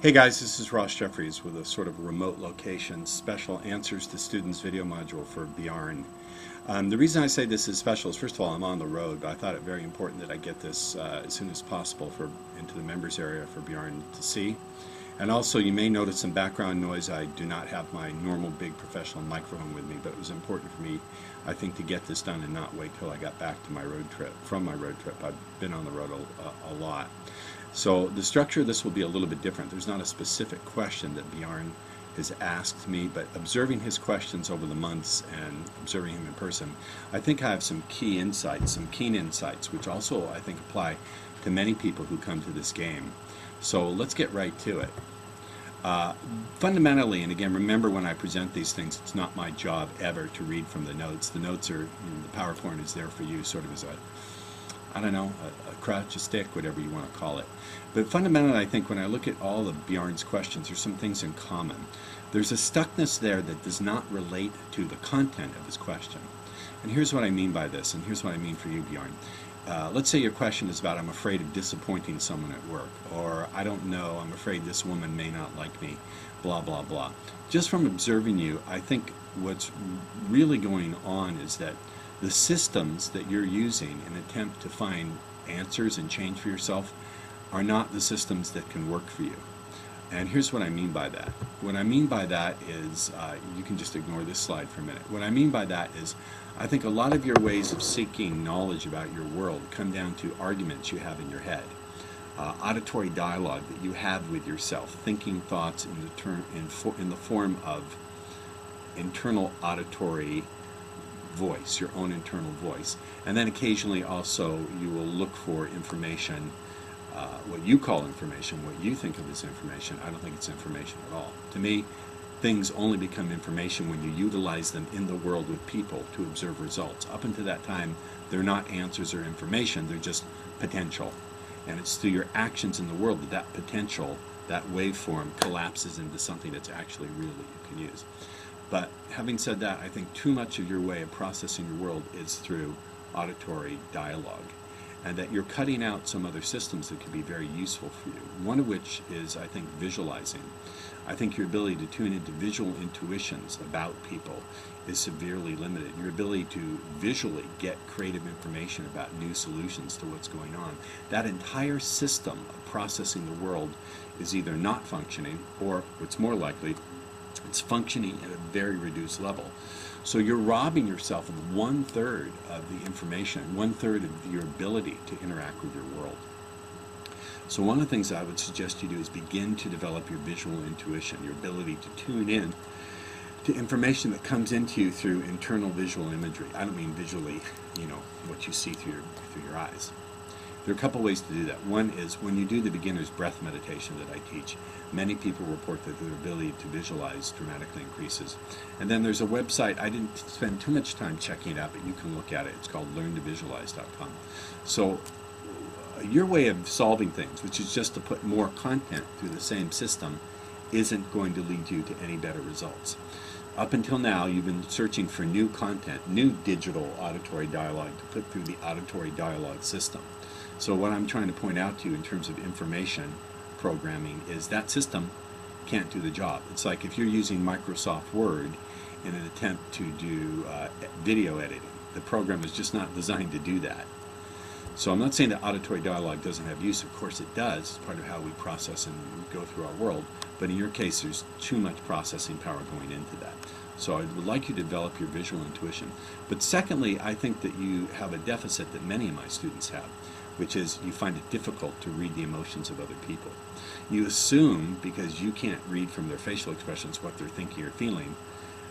Hey guys, this is Ross Jeffries with a sort of remote location special answers to students video module for Bjarne. The reason I say this is special is, first of all, I'm on the road, but I thought it very important that I get this as soon as possible into the members area for Bjarne to see. And also, you may notice some background noise. I do not have my normal big professional microphone with me, but it was important for me, I think, to get this done and not wait till I got back to my road trip. From my road trip, I've been on the road a lot. So the structure of this will be a little bit different. There's not a specific question that Bjarne has asked me, but observing his questions over the months and observing him in person, I think I have some key insights, some keen insights, which also I think apply to many people who come to this game. So let's get right to it. Fundamentally, and again, remember when I present these things, it's not my job ever to read from the notes. The notes are, the PowerPoint is there for you sort of as a crutch, a stick, whatever you want to call it. But fundamentally, I think when I look at all of Bjarne's questions, there's some things in common. There's a stuckness there that does not relate to the content of his question. And here's what I mean by this, and here's what I mean for you, Bjarne. Let's say your question is about, I'm afraid of disappointing someone at work, or I don't know, I'm afraid this woman may not like me, blah, blah, blah. Just from observing you, I think what's really going on is that the systems that you're using in an attempt to find answers and change for yourself are not the systems that can work for you. And here's what I mean by that. What I mean by that is, you can just ignore this slide for a minute. What I mean by that is, I think a lot of your ways of seeking knowledge about your world come down to arguments you have in your head. Auditory dialogue that you have with yourself, thinking thoughts in the form of internal auditory voice, your own internal voice. And then occasionally also you will look for information, what you call information, what you think of as information. I don't think it's information at all. To me, things only become information when you utilize them in the world with people to observe results. Up until that time, they're not answers or information, they're just potential. And it's through your actions in the world that that potential, that waveform, collapses into something that's actually real that you can use. But having said that, I think too much of your way of processing your world is through auditory dialogue, and that you're cutting out some other systems that could be very useful for you. One of which is, I think, visualizing. I think your ability to tune into visual intuitions about people is severely limited. Your ability to visually get creative information about new solutions to what's going on. That entire system of processing the world is either not functioning, or what's more likely, it's functioning at a very reduced level. So you're robbing yourself of 1/3 of the information, 1/3 of your ability to interact with your world. So one of the things I would suggest you do is begin to develop your visual intuition, your ability to tune in to information that comes into you through internal visual imagery. I don't mean visually, what you see through your eyes. There are a couple ways to do that. One is when you do the beginner's breath meditation that I teach, many people report that their ability to visualize dramatically increases. And then there's a website, I didn't spend too much time checking it out, but you can look at it. It's called learntovisualize.com. So your way of solving things, which is just to put more content through the same system, isn't going to lead you to any better results. Up until now, you've been searching for new content, new digital auditory dialogue to put through the auditory dialogue system. So what I'm trying to point out to you in terms of information programming is that system can't do the job. It's like if you're using Microsoft Word in an attempt to do video editing. The program is just not designed to do that. So I'm not saying that auditory dialogue doesn't have use. Of course it does. It's part of how we process and go through our world. But in your case, there's too much processing power going into that. So I would like you to develop your visual intuition. But secondly, I think that you have a deficit that many of my students have, which is you find it difficult to read the emotions of other people. You assume, because you can't read from their facial expressions what they're thinking or feeling,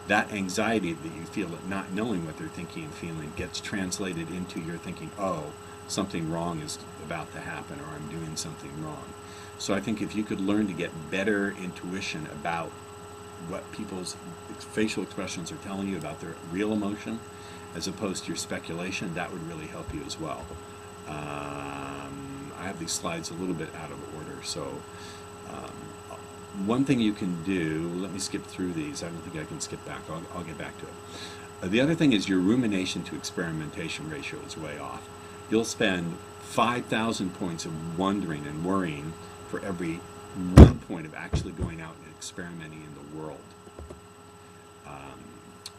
that anxiety that you feel at not knowing what they're thinking and feeling gets translated into your thinking, oh, something wrong is about to happen, or I'm doing something wrong. So I think if you could learn to get better intuition about what people's facial expressions are telling you about their real emotion, as opposed to your speculation, that would really help you as well. I have these slides a little bit out of order, so one thing you can do, let me skip through these, I don't think I can skip back, I'll get back to it. The other thing is your rumination to experimentation ratio is way off. You'll spend 5,000 points of wondering and worrying for every one point of actually going out and experimenting in the world.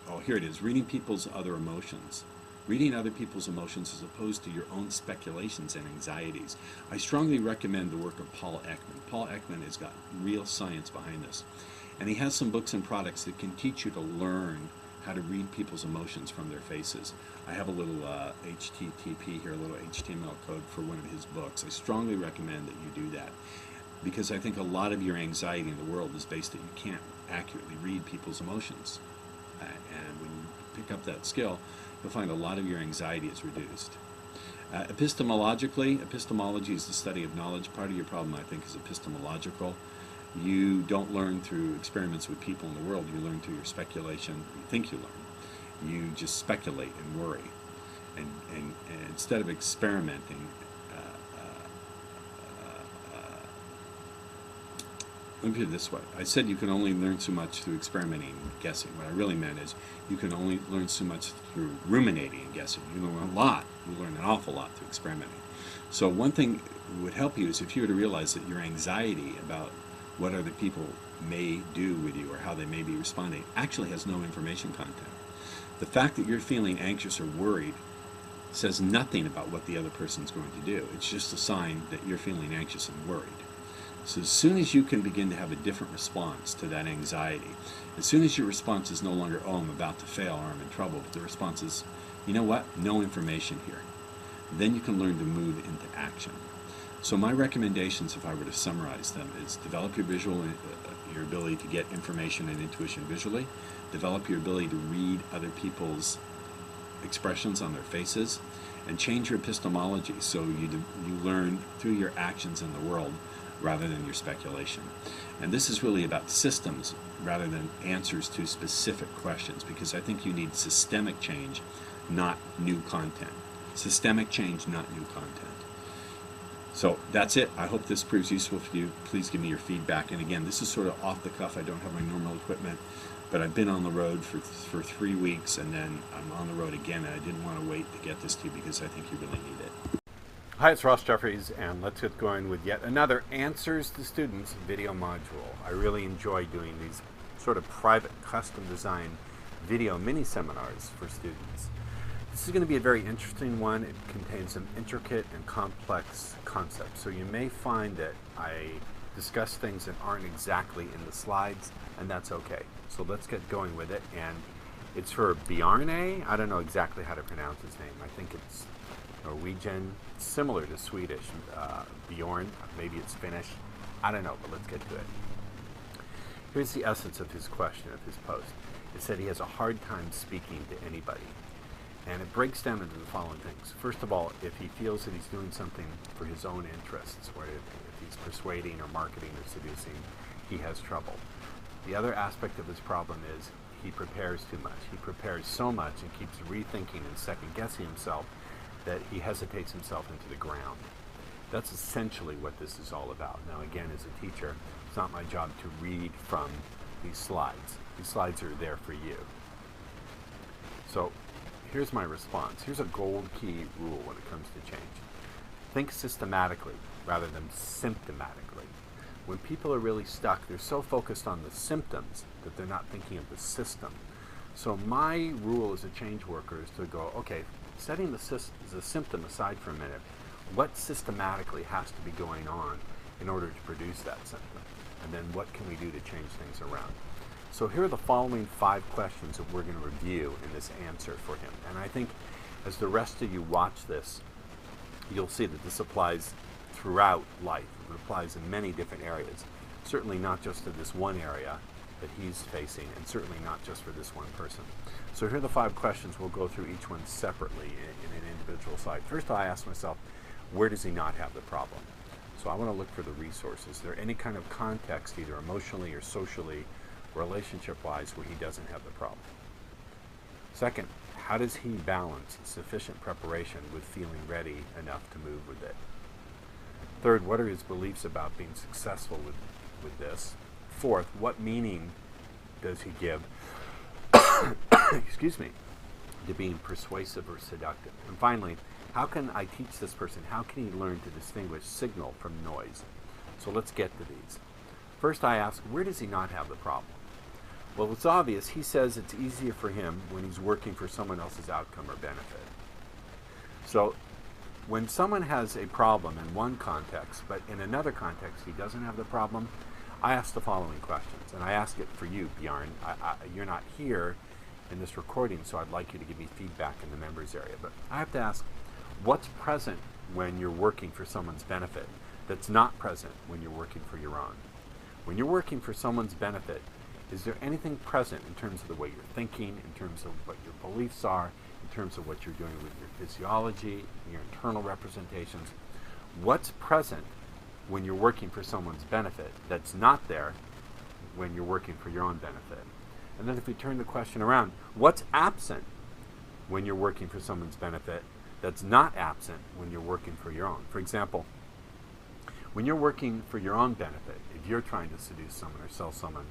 Oh, here it is. Reading people's other emotions. Reading other people's emotions as opposed to your own speculations and anxieties. I strongly recommend the work of Paul Ekman. Paul Ekman has got real science behind this. And he has some books and products that can teach you to learn how to read people's emotions from their faces. I have a little HTTP here, a little HTML code for one of his books. I strongly recommend that you do that, because I think a lot of your anxiety in the world is based that you can't accurately read people's emotions. And when you pick up that skill, you'll find a lot of your anxiety is reduced. Epistemology is the study of knowledge. Part of your problem, I think, is epistemological. You don't learn through experiments with people in the world. You learn through your speculation. You think you learn. You just speculate and worry. And instead of experimenting, let me put it this way. I said you can only learn so much through experimenting and guessing. What I really meant is you can only learn so much through ruminating and guessing. You learn a lot. You learn an awful lot through experimenting. So one thing that would help you is if you were to realize that your anxiety about what other people may do with you or how they may be responding actually has no information content. The fact that you're feeling anxious or worried says nothing about what the other person's going to do. It's just a sign that you're feeling anxious and worried. So as soon as you can begin to have a different response to that anxiety, as soon as your response is no longer, oh, I'm about to fail or I'm in trouble, but the response is, you know what, no information here, then you can learn to move into action. So my recommendations, if I were to summarize them, is develop your your ability to get information and intuition visually, develop your ability to read other people's expressions on their faces, and change your epistemology so you learn through your actions in the world rather than your speculation. And this is really about systems rather than answers to specific questions, because I think you need systemic change, not new content. Systemic change, not new content. So that's it. I hope this proves useful for you. Please give me your feedback. And again, this is sort of off the cuff. I don't have my normal equipment, but I've been on the road for 3 weeks, and then I'm on the road again, and I didn't want to wait to get this to you because I think you really need it. Hi, it's Ross Jeffries, and let's get going with yet another Answers to Students video module. I really enjoy doing these sort of private, custom designed video mini seminars for students. This is going to be a very interesting one. It contains some intricate and complex concepts, so you may find that I discuss things that aren't exactly in the slides, and that's okay. So let's get going with it. And it's for Bjarne. I don't know exactly how to pronounce his name. I think it's Norwegian, similar to Swedish. Bjorn, maybe it's Finnish. I don't know, but let's get to it. Here's the essence of his question, of his post. It said he has a hard time speaking to anybody. And it breaks down into the following things. First of all, if he feels that he's doing something for his own interests, or if he's persuading or marketing or seducing, he has trouble. The other aspect of his problem is he prepares too much. He prepares so much and keeps rethinking and second-guessing himself that he hesitates himself into the ground. That's essentially what this is all about. Now again, as a teacher, it's not my job to read from these slides. These slides are there for you. So here's my response. Here's a gold key rule when it comes to change. Think systematically rather than symptomatically. When people are really stuck, they're so focused on the symptoms that they're not thinking of the system. So my rule as a change worker is to go, okay, setting the symptom aside for a minute, what systematically has to be going on in order to produce that symptom? And then what can we do to change things around? So here are the following 5 questions that we're going to review in this answer for him. And I think as the rest of you watch this, you'll see that this applies throughout life. It applies in many different areas. Certainly not just to this one area that he's facing, and certainly not just for this one person. So here are the 5 questions. We'll go through each one separately in an individual slide. First, I ask myself, where does he not have the problem? So I want to look for the resources. Is there any kind of context, either emotionally or socially, relationship-wise, where he doesn't have the problem? Second, how does he balance sufficient preparation with feeling ready enough to move with it? Third, what are his beliefs about being successful with this? Fourth, what meaning does he give excuse me, to being persuasive or seductive? And finally, how can I teach this person, how can he learn to distinguish signal from noise? So let's get to these. First I ask, where does he not have the problem? Well, it's obvious. He says it's easier for him when he's working for someone else's outcome or benefit. So when someone has a problem in one context, but in another context he doesn't have the problem, I ask the following questions. And I ask it for you, Bjorn. You're not here in this recording, so I'd like you to give me feedback in the members area. But I have to ask, what's present when you're working for someone's benefit that's not present when you're working for your own? When you're working for someone's benefit, is there anything present in terms of the way you're thinking, in terms of what your beliefs are, in terms of what you're doing with your physiology, your internal representations? What's present when you're working for someone's benefit that's not there when you're working for your own benefit? And then if we turn the question around, what's absent when you're working for someone's benefit that's not absent when you're working for your own? For example, when you're working for your own benefit, if you're trying to seduce someone or sell someone,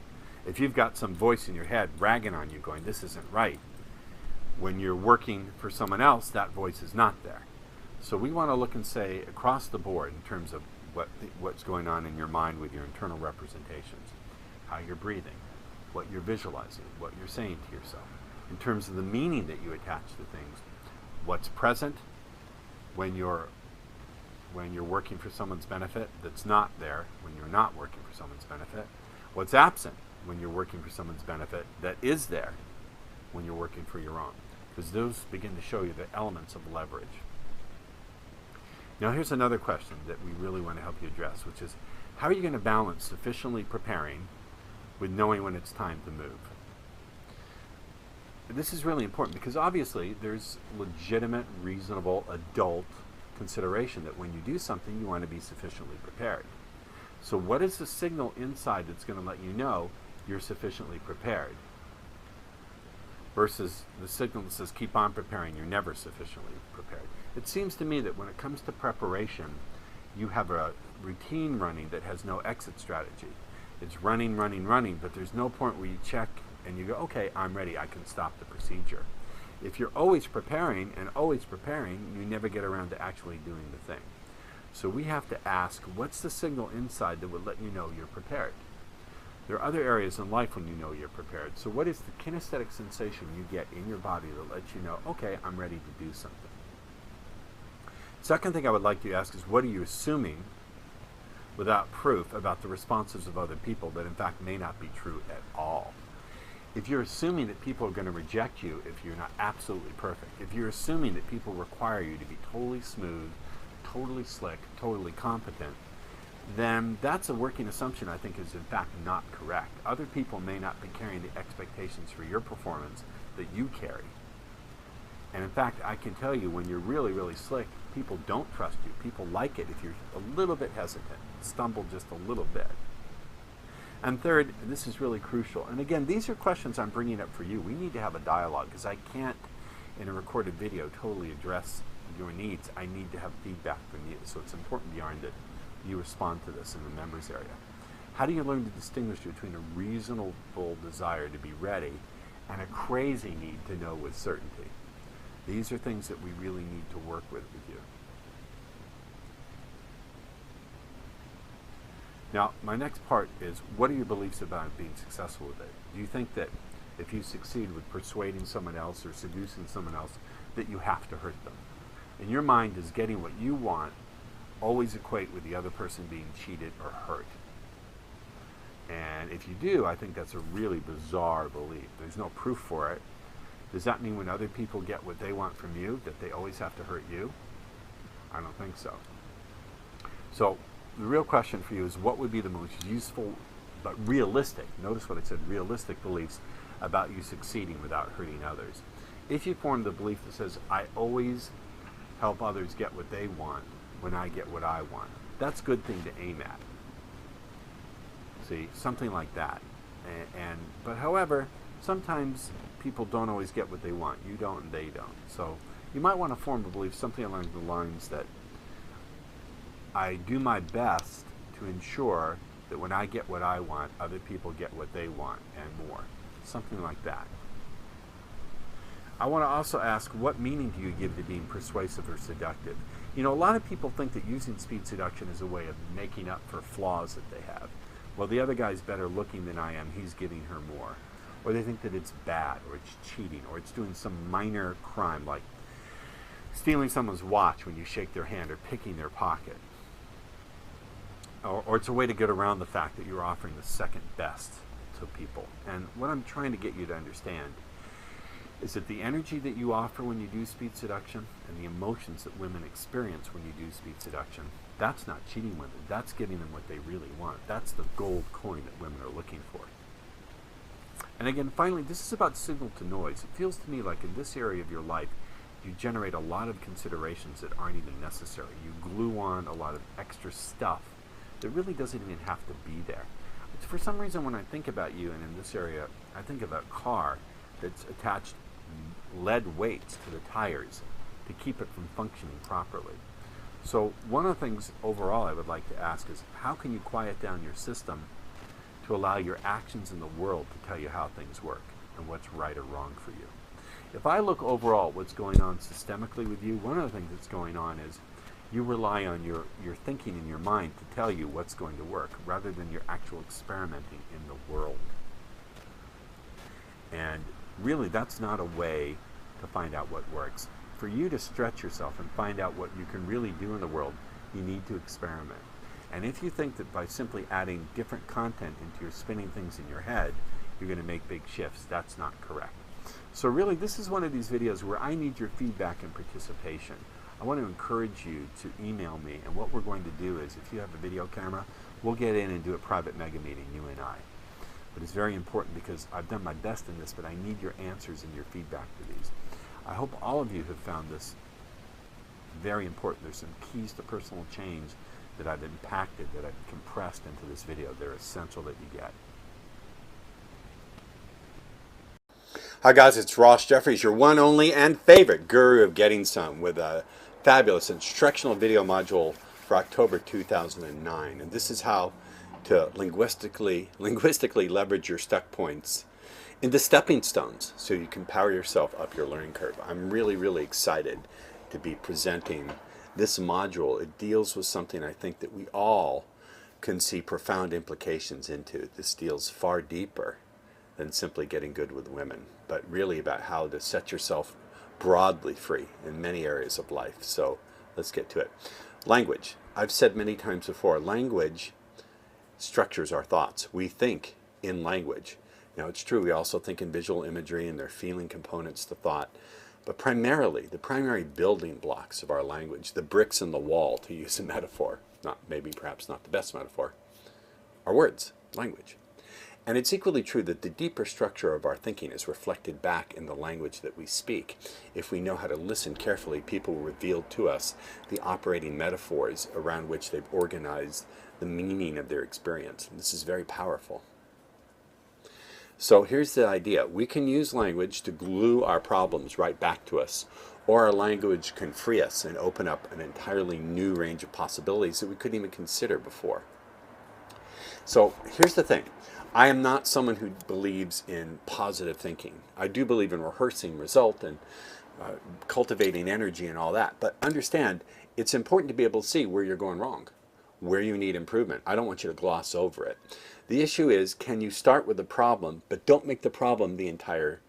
if you've got some voice in your head ragging on you going, this isn't right, when you're working for someone else, that voice is not there. So we want to look and say across the board in terms of what's going on in your mind with your internal representations, how you're breathing, what you're visualizing, what you're saying to yourself, in terms of the meaning that you attach to things, what's present when you're working for someone's benefit that's not there when you're not working for someone's benefit, what's absent when you're working for someone's benefit that is there when you're working for your own, because those begin to show you the elements of leverage. Now here's another question that we really want to help you address, which is, how are you going to balance sufficiently preparing with knowing when it's time to move? This is really important because obviously there's legitimate, reasonable, adult consideration that when you do something you want to be sufficiently prepared. So what is the signal inside that's going to let you know you're sufficiently prepared versus the signal that says keep on preparing, you're never sufficiently prepared? It seems to me that when it comes to preparation, you have a routine running that has no exit strategy. It's running, running, running, but there's no point where you check and you go, okay, I'm ready, I can stop the procedure. If you're always preparing and always preparing, you never get around to actually doing the thing. So we have to ask, what's the signal inside that would let you know you're prepared? There are other areas in life when you know you're prepared. So what is the kinesthetic sensation you get in your body that lets you know, okay, I'm ready to do something? Second thing I would like to ask is, what are you assuming without proof about the responses of other people that in fact may not be true at all? If you're assuming that people are going to reject you if you're not absolutely perfect, if you're assuming that people require you to be totally smooth, totally slick, totally competent, then that's a working assumption I think is in fact not correct. Other people may not be carrying the expectations for your performance that you carry. And in fact, I can tell you when you're really, really slick, people don't trust you. People like it if you're a little bit hesitant, stumble just a little bit. And third, this is really crucial. And again, these are questions I'm bringing up for you. We need to have a dialogue because I can't, in a recorded video, totally address your needs. I need to have feedback from you. So it's important, Bjorn, that you respond to this in the members area. How do you learn to distinguish between a reasonable desire to be ready and a crazy need to know with certainty? These are things that we really need to work with you. Now, my next part is, what are your beliefs about being successful with it? Do you think that if you succeed with persuading someone else or seducing someone else, that you have to hurt them? In your mind, does getting what you want always equate with the other person being cheated or hurt? And if you do, I think that's a really bizarre belief. There's no proof for it. Does that mean when other people get what they want from you, that they always have to hurt you? I don't think so. So the real question for you is, what would be the most useful but realistic, notice what I said, realistic beliefs about you succeeding without hurting others? If you form the belief that says, I always help others get what they want when I get what I want, that's a good thing to aim at. See, something like that. But however, sometimes people don't always get what they want. You don't and they don't. So you might want to form a belief, something along the lines that I do my best to ensure that when I get what I want, other people get what they want and more. Something like that. I want to also ask, what meaning do you give to being persuasive or seductive? You know, a lot of people think that using speed seduction is a way of making up for flaws that they have. well, the other guy's better looking than I am, he's giving her more. Or they think that it's bad, or it's cheating, or it's doing some minor crime like stealing someone's watch when you shake their hand, or picking their pocket. Or it's a way to get around the fact that you're offering the second best to people. And what I'm trying to get you to understand is that the energy that you offer when you do speed seduction and the emotions that women experience when you do speed seduction, that's not cheating women. That's giving them what they really want. That's the gold coin that women are looking for. And again, finally, this is about signal to noise. It feels to me like in this area of your life, you generate a lot of considerations that aren't even necessary. You glue on a lot of extra stuff that really doesn't even have to be there. But for some reason, when I think about you and in this area, I think of a car that's attached lead weights to the tires to keep it from functioning properly. So one of the things overall I would like to ask is, how can you quiet down your system to allow your actions in the world to tell you how things work and what's right or wrong for you? If I look overall at what's going on systemically with you, one of the things that's going on is you rely on your thinking in your mind to tell you what's going to work rather than your actual experimenting in the world. And really, that's not a way to find out what works. For you to stretch yourself and find out what you can really do in the world, you need to experiment. And if you think that by simply adding different content into your spinning things in your head, you're going to make big shifts, that's not correct. So really, this is one of these videos where I need your feedback and participation. I want to encourage you to email me, and what we're going to do is, if you have a video camera, we'll get in and do a private mega meeting, you and I. But it's very important because I've done my best in this, but I need your answers and your feedback to these. I hope all of you have found this very important. There's some keys to personal change that I've impacted, that I've compressed into this video. They're essential that you get. Hi guys, it's Ross Jeffries, your one, only, and favorite guru of getting some, with a fabulous instructional video module for October 2009. And this is how to linguistically leverage your stuck points into stepping stones so you can power yourself up your learning curve. I'm really excited to be presenting this module. It deals with something I think that we all can see profound implications into. This deals far deeper than simply getting good with women, but really about how to set yourself broadly free in many areas of life. So let's get to it. Language. I've said many times before, language structures our thoughts. We think in language. Now it's true, we also think in visual imagery and there are feeling components to thought, but primarily the primary building blocks of our language, the bricks in the wall, to use a metaphor, perhaps not the best metaphor, are words, language. And it's equally true that the deeper structure of our thinking is reflected back in the language that we speak. If we know how to listen carefully, people will reveal to us the operating metaphors around which they've organized the meaning of their experience. And this is very powerful. So here's the idea. We can use language to glue our problems right back to us, or our language can free us and open up an entirely new range of possibilities that we couldn't even consider before. So here's the thing. I am not someone who believes in positive thinking. I do believe in rehearsing result and cultivating energy and all that. But understand, it's important to be able to see where you're going wrong, where you need improvement. I don't want you to gloss over it. The issue is, can you start with the problem, but don't make the problem the entire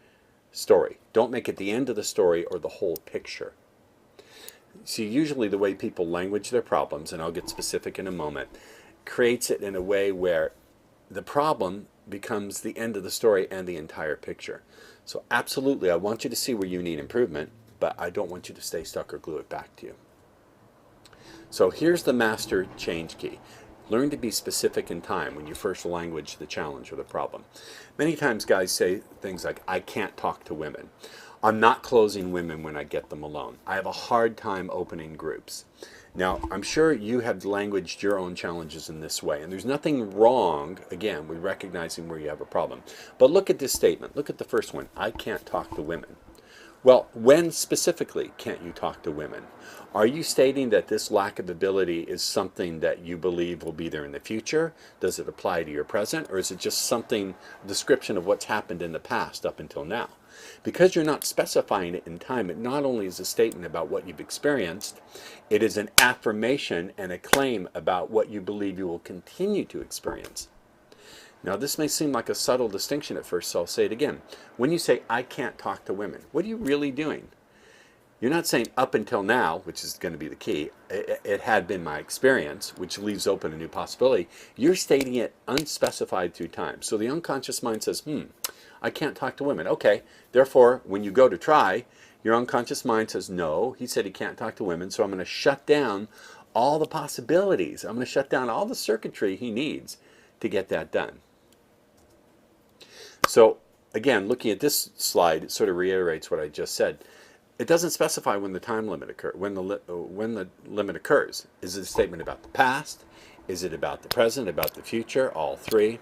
story. Don't make it the end of the story or the whole picture. See, usually the way people language their problems, and I'll get specific in a moment, creates it in a way where the problem becomes the end of the story and the entire picture. So absolutely, I want you to see where you need improvement, but I don't want you to stay stuck or glue it back to you. So here's the master change key. Learn to be specific in time when you first language the challenge or the problem. Many times guys say things like, I can't talk to women. I'm not closing women when I get them alone. I have a hard time opening groups. Now, I'm sure you have languaged your own challenges in this way, and there's nothing wrong, again, with recognizing where you have a problem. But look at this statement. Look at the first one. I can't talk to women. Well, when specifically can't you talk to women? Are you stating that this lack of ability is something that you believe will be there in the future? Does it apply to your present? Or is it just something, a description of what's happened in the past up until now? Because you're not specifying it in time, it not only is a statement about what you've experienced, it is an affirmation and a claim about what you believe you will continue to experience. Now, this may seem like a subtle distinction at first, so I'll say it again. When you say, I can't talk to women, what are you really doing? You're not saying up until now, which is going to be the key, it had been my experience, which leaves open a new possibility. You're stating it unspecified through time. So the unconscious mind says, I can't talk to women. Okay, therefore, when you go to try, your unconscious mind says, no, he said he can't talk to women, so I'm going to shut down all the possibilities. I'm going to shut down all the circuitry he needs to get that done. So again, looking at this slide, it sort of reiterates what I just said. It doesn't specify when the time limit when the limit occurs. Is it a statement about the past? Is it about the present, about the future, all three?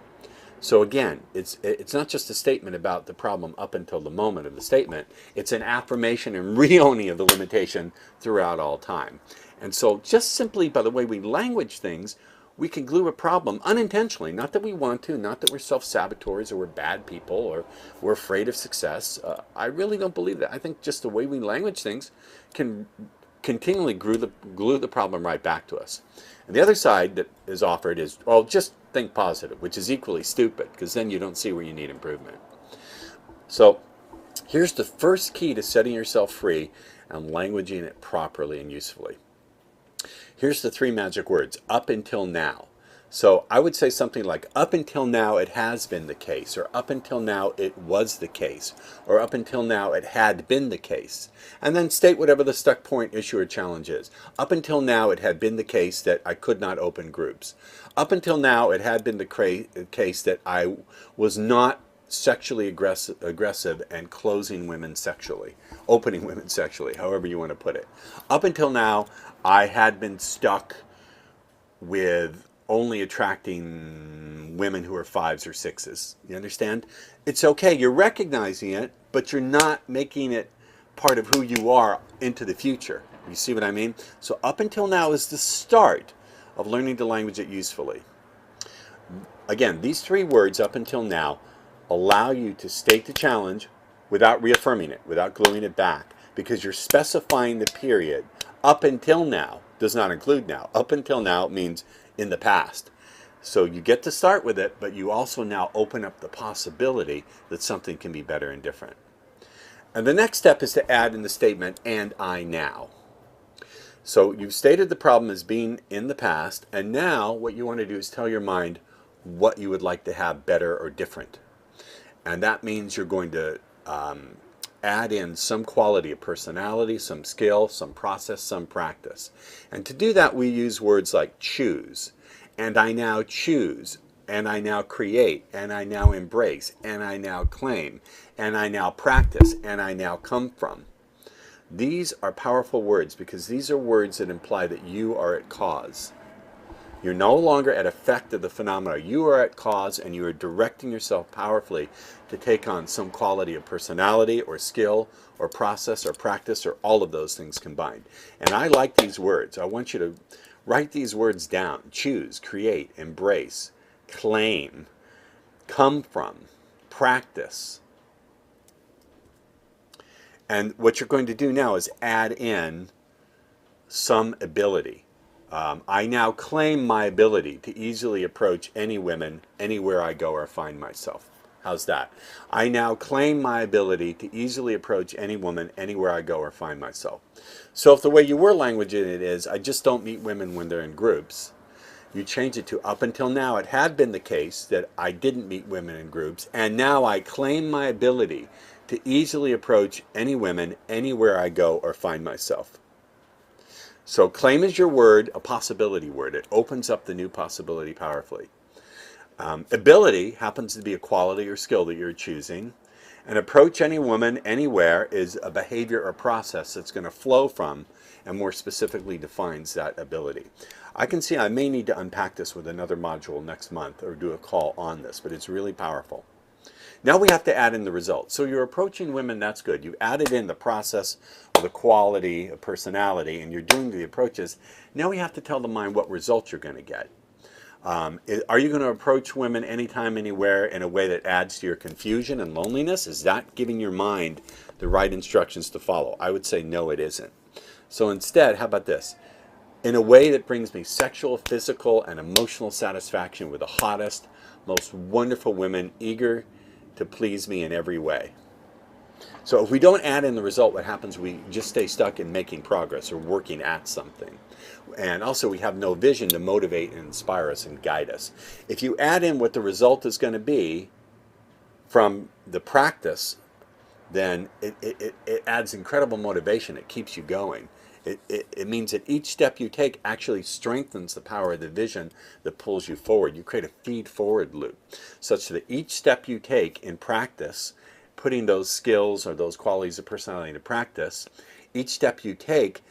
So again, it's not just a statement about the problem up until the moment of the statement. It's an affirmation and re-owning of the limitation throughout all time. And so just simply by the way we language things, we can glue a problem unintentionally. Not that we want to, not that we're self-saboteurs or we're bad people or we're afraid of success. I really don't believe that. I think just the way we language things can continually glue the problem right back to us. And the other side that is offered is, well, just think positive, which is equally stupid, because then you don't see where you need improvement. So here's the first key to setting yourself free and languaging it properly and usefully. Here's the three magic words, up until now. So I would say something like, up until now it has been the case, or up until now it was the case, or up until now it had been the case. And then state whatever the stuck point, issue, or challenge is. Up until now it had been the case that I could not open groups. Up until now it had been the case that I was not sexually aggressive and closing women sexually, opening women sexually, however you want to put it. Up until now, I had been stuck with only attracting women who are 5s or 6s. You understand? It's okay. You're recognizing it, but you're not making it part of who you are into the future. You see what I mean? So up until now is the start of learning to language it usefully. Again, these three words, up until now, allow you to state the challenge without reaffirming it, without gluing it back, because you're specifying the period. Up until now does not include now. Up until now means in the past. So you get to start with it, but you also now open up the possibility that something can be better and different. And the next step is to add in the statement, and I now. So you've stated the problem as being in the past, and now what you want to do is tell your mind what you would like to have better or different. And that means you're going to add in some quality of personality, some skill, some process, some practice. And to do that, we use words like choose, and I now choose, and I now create, and I now embrace, and I now claim, and I now practice, and I now come from. These are powerful words because these are words that imply that you are at cause. You're no longer at effect of the phenomena. You are at cause, and you are directing yourself powerfully to take on some quality of personality or skill or process or practice or all of those things combined. And I like these words. I want you to write these words down. Choose, create, embrace, claim, come from, practice. And what you're going to do now is add in some ability. I now claim my ability to easily approach any women anywhere I go or find myself. How's that? I now claim my ability to easily approach any woman anywhere I go or find myself. So if the way you were languaging it is, I just don't meet women when they're in groups, you change it to, up until now it had been the case that I didn't meet women in groups, and now I claim my ability to easily approach any women anywhere I go or find myself. So claim is your word, a possibility word. It opens up the new possibility powerfully. Ability happens to be a quality or skill that you're choosing. And approach any woman anywhere is a behavior or process that's going to flow from and more specifically defines that ability. I can see I may need to unpack this with another module next month or do a call on this, but it's really powerful. Now we have to add in the results. So you're approaching women, that's good. You added in the process or the quality of personality and you're doing the approaches. Now we have to tell the mind what results you're going to get. Are you going to approach women anytime, anywhere in a way that adds to your confusion and loneliness? Is that giving your mind the right instructions to follow? I would say no, it isn't. So instead, how about this? In a way that brings me sexual, physical, and emotional satisfaction with the hottest, most wonderful women, eager to please me in every way. So if we don't add in the result, what happens, we just stay stuck in making progress or working at something. And also we have no vision to motivate and inspire us and guide us. If you add in what the result is going to be from the practice, then it adds incredible motivation. It keeps you going. It means that each step you take actually strengthens the power of the vision that pulls you forward. You create a feed-forward loop such that each step you take in practice, putting those skills or those qualities of personality into practice, each step you take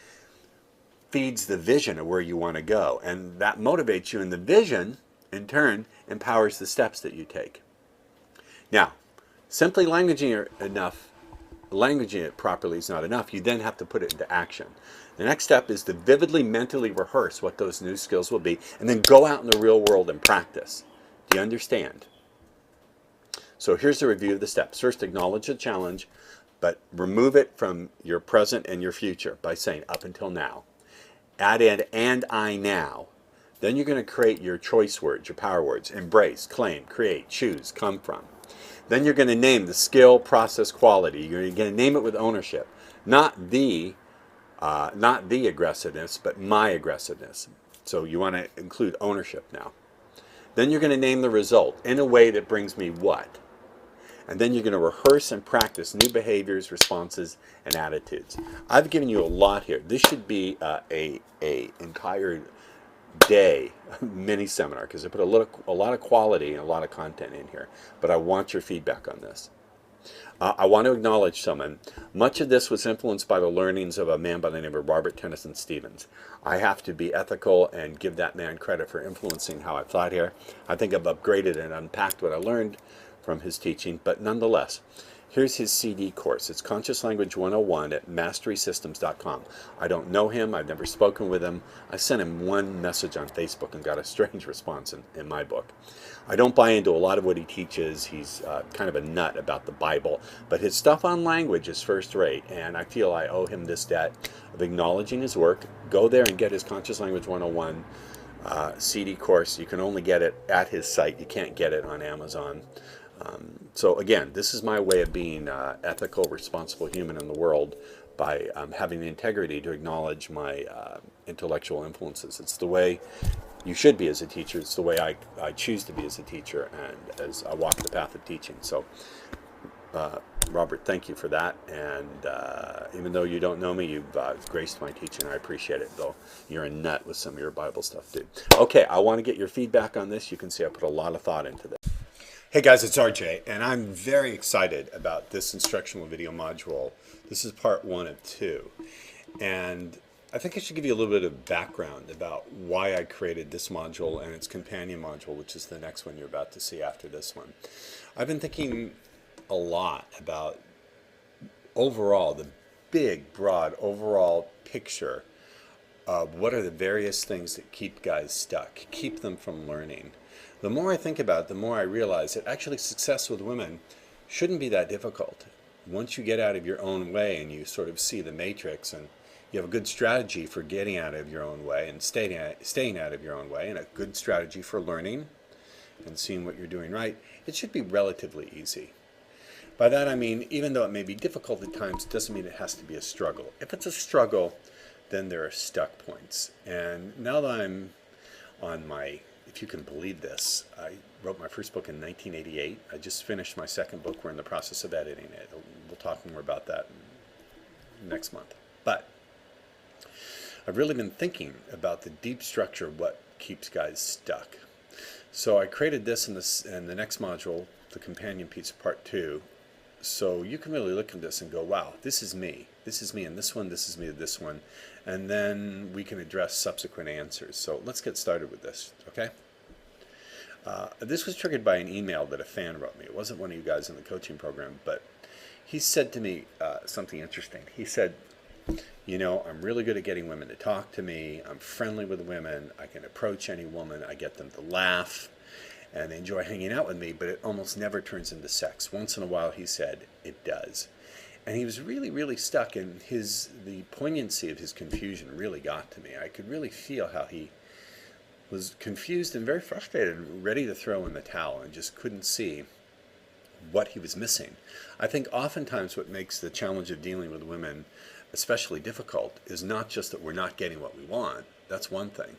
feeds the vision of where you want to go. And that motivates you, and the vision, in turn, empowers the steps that you take. Now, simply languaging it properly is not enough. You then have to put it into action. The next step is to vividly mentally rehearse what those new skills will be and then go out in the real world and practice. Do you understand? So here's a review of the steps. First, acknowledge the challenge, but remove it from your present and your future by saying up until now. Add in and I now. Then you're going to create your choice words, your power words. Embrace, claim, create, choose, come from. Then you're going to name the skill, process, quality. You're going to name it with ownership. Not the aggressiveness, but my aggressiveness. So you want to include ownership now. Then you're going to name the result in a way that brings me what? And then you're going to rehearse and practice new behaviors, responses, and attitudes. I've given you a lot here. This should be a entire day mini seminar because I put a lot of quality and a lot of content in here. But I want your feedback on this. I want to acknowledge someone. Much of this was influenced by the learnings of a man by the name of Robert Tennyson Stevens. I have to be ethical and give that man credit for influencing how I've thought here. I think I've upgraded and unpacked what I learned from his teaching, but nonetheless, here's his CD course. It's Conscious Language 101 at masterysystems.com. I don't know him. I've never spoken with him. I sent him one message on Facebook and got a strange response in my book. I don't buy into a lot of what he teaches. He's kind of a nut about the Bible, but his stuff on language is first rate, and I feel I owe him this debt of acknowledging his work. Go there and get his Conscious Language 101 CD course. You can only get it at his site. You can't get it on Amazon. So again, this is my way of being ethical, responsible human in the world by having the integrity to acknowledge my intellectual influences. It's the way you should be as a teacher. It's the way I choose to be as a teacher and as I walk the path of teaching. So Robert, thank you for that. And even though you don't know me, you've graced my teaching. I appreciate it, though you're a nut with some of your Bible stuff, dude. Okay, I want to get your feedback on this. You can see I put a lot of thought into this. Hey guys, it's RJ, and I'm very excited about this instructional video module. This is part 1 of 2, and I think I should give you a little bit of background about why I created this module and its companion module, which is the next one you're about to see after this one. I've been thinking a lot about overall, the big, broad, overall picture of what are the various things that keep guys stuck, keep them from learning. The more I think about it, the more I realize that actually success with women shouldn't be that difficult. Once you get out of your own way and you sort of see the matrix and you have a good strategy for getting out of your own way and staying out of your own way and a good strategy for learning and seeing what you're doing right, it should be relatively easy. By that I mean, even though it may be difficult at times, it doesn't mean it has to be a struggle. If it's a struggle, then there are stuck points. And now that I'm on my, if you can believe this, I wrote my first book in 1988. I just finished my second book. We're in the process of editing it. We'll talk more about that next month. But I've really been thinking about the deep structure of what keeps guys stuck. So I created this in the next module, the companion piece, part 2. So you can really look at this and go, wow, this is me. This is me in this one, this is me in this one. And then we can address subsequent answers. So let's get started with this, okay? This was triggered by an email that a fan wrote me. It wasn't one of you guys in the coaching program, but he said to me something interesting. He said, you know, I'm really good at getting women to talk to me. I'm friendly with women. I can approach any woman. I get them to laugh. And they enjoy hanging out with me, but it almost never turns into sex. Once in a while, he said, it does. And he was really, really stuck, and the poignancy of his confusion really got to me. I could really feel how he was confused and very frustrated, ready to throw in the towel, and just couldn't see what he was missing. I think oftentimes what makes the challenge of dealing with women especially difficult is not just that we're not getting what we want. That's one thing.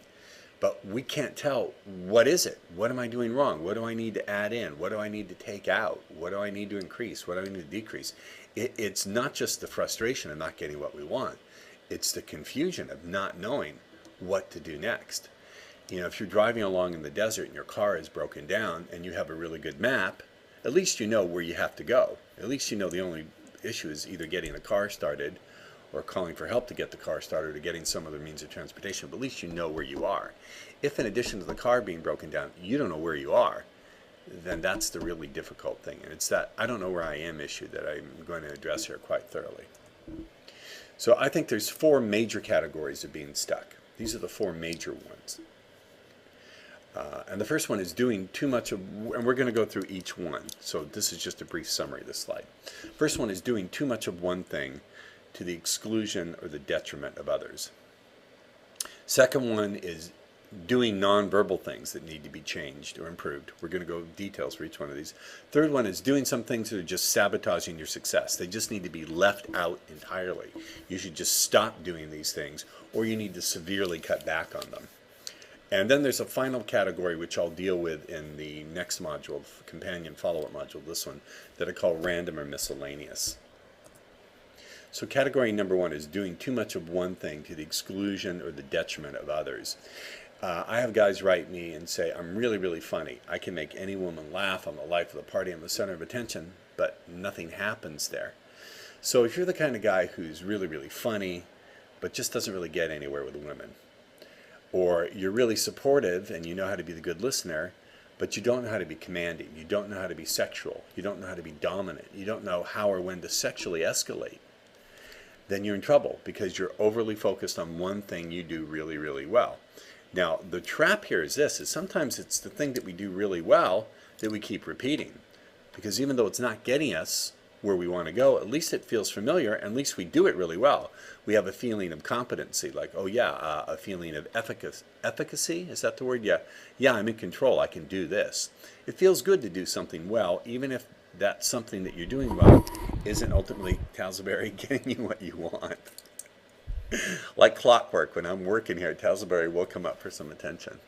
But we can't tell, what is it? What am I doing wrong? What do I need to add in? What do I need to take out? What do I need to increase? What do I need to decrease? It's not just the frustration of not getting what we want. It's the confusion of not knowing what to do next. You know, if you're driving along in the desert and your car is broken down and you have a really good map, at least you know where you have to go. At least you know the only issue is either getting the car started or calling for help to get the car started or getting some other means of transportation, but at least you know where you are. If in addition to the car being broken down, you don't know where you are, then that's the really difficult thing. And it's that I don't know where I am issue that I'm going to address here quite thoroughly. So I think there's 4 major categories of being stuck. These are the 4 major ones. And the first one is doing too much of, and we're going to go through each one. So this is just a brief summary of this slide. First one is doing too much of one thing to the exclusion or the detriment of others. Second one is doing nonverbal things that need to be changed or improved. We're going to go details for each one of these. Third one is doing some things that are just sabotaging your success. They just need to be left out entirely. You should just stop doing these things, or you need to severely cut back on them. And then there's a final category which I'll deal with in the next module, companion follow-up module, this one, that I call random or miscellaneous. So category number 1 is doing too much of one thing to the exclusion or the detriment of others. I have guys write me and say, I'm really, really funny. I can make any woman laugh. I'm the life of the party. I'm the center of attention, but nothing happens there. So if you're the kind of guy who's really, really funny, but just doesn't really get anywhere with women, or you're really supportive and you know how to be the good listener, but you don't know how to be commanding, you don't know how to be sexual, you don't know how to be dominant, you don't know how or when to sexually escalate, then you're in trouble because you're overly focused on one thing you do really, really well. Now, the trap here is this, is sometimes it's the thing that we do really well that we keep repeating. Because even though it's not getting us where we want to go, at least it feels familiar, and at least we do it really well. We have a feeling of competency, like, oh yeah, a feeling of efficacy, is that the word? Yeah, I'm in control, I can do this. It feels good to do something well, even if that something that you're doing well isn't ultimately, Talsberry, getting you what you want. Like clockwork, when I'm working here, Talsberry will come up for some attention.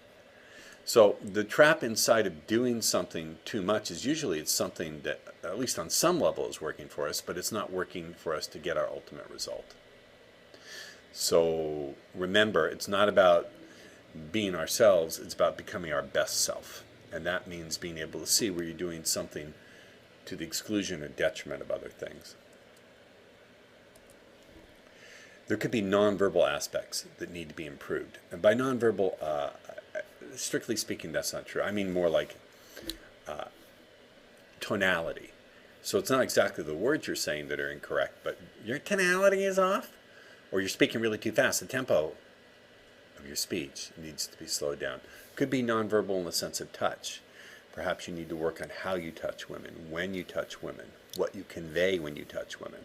So the trap inside of doing something too much is usually it's something that, at least on some level, is working for us, but it's not working for us to get our ultimate result. So remember, it's not about being ourselves, it's about becoming our best self. And that means being able to see where you're doing something to the exclusion or detriment of other things. There could be nonverbal aspects that need to be improved. And by nonverbal, strictly speaking, that's not true. I mean more like tonality. So it's not exactly the words you're saying that are incorrect, but your tonality is off, or you're speaking really too fast. The tempo of your speech needs to be slowed down. Could be nonverbal in the sense of touch. Perhaps you need to work on how you touch women, when you touch women, what you convey when you touch women.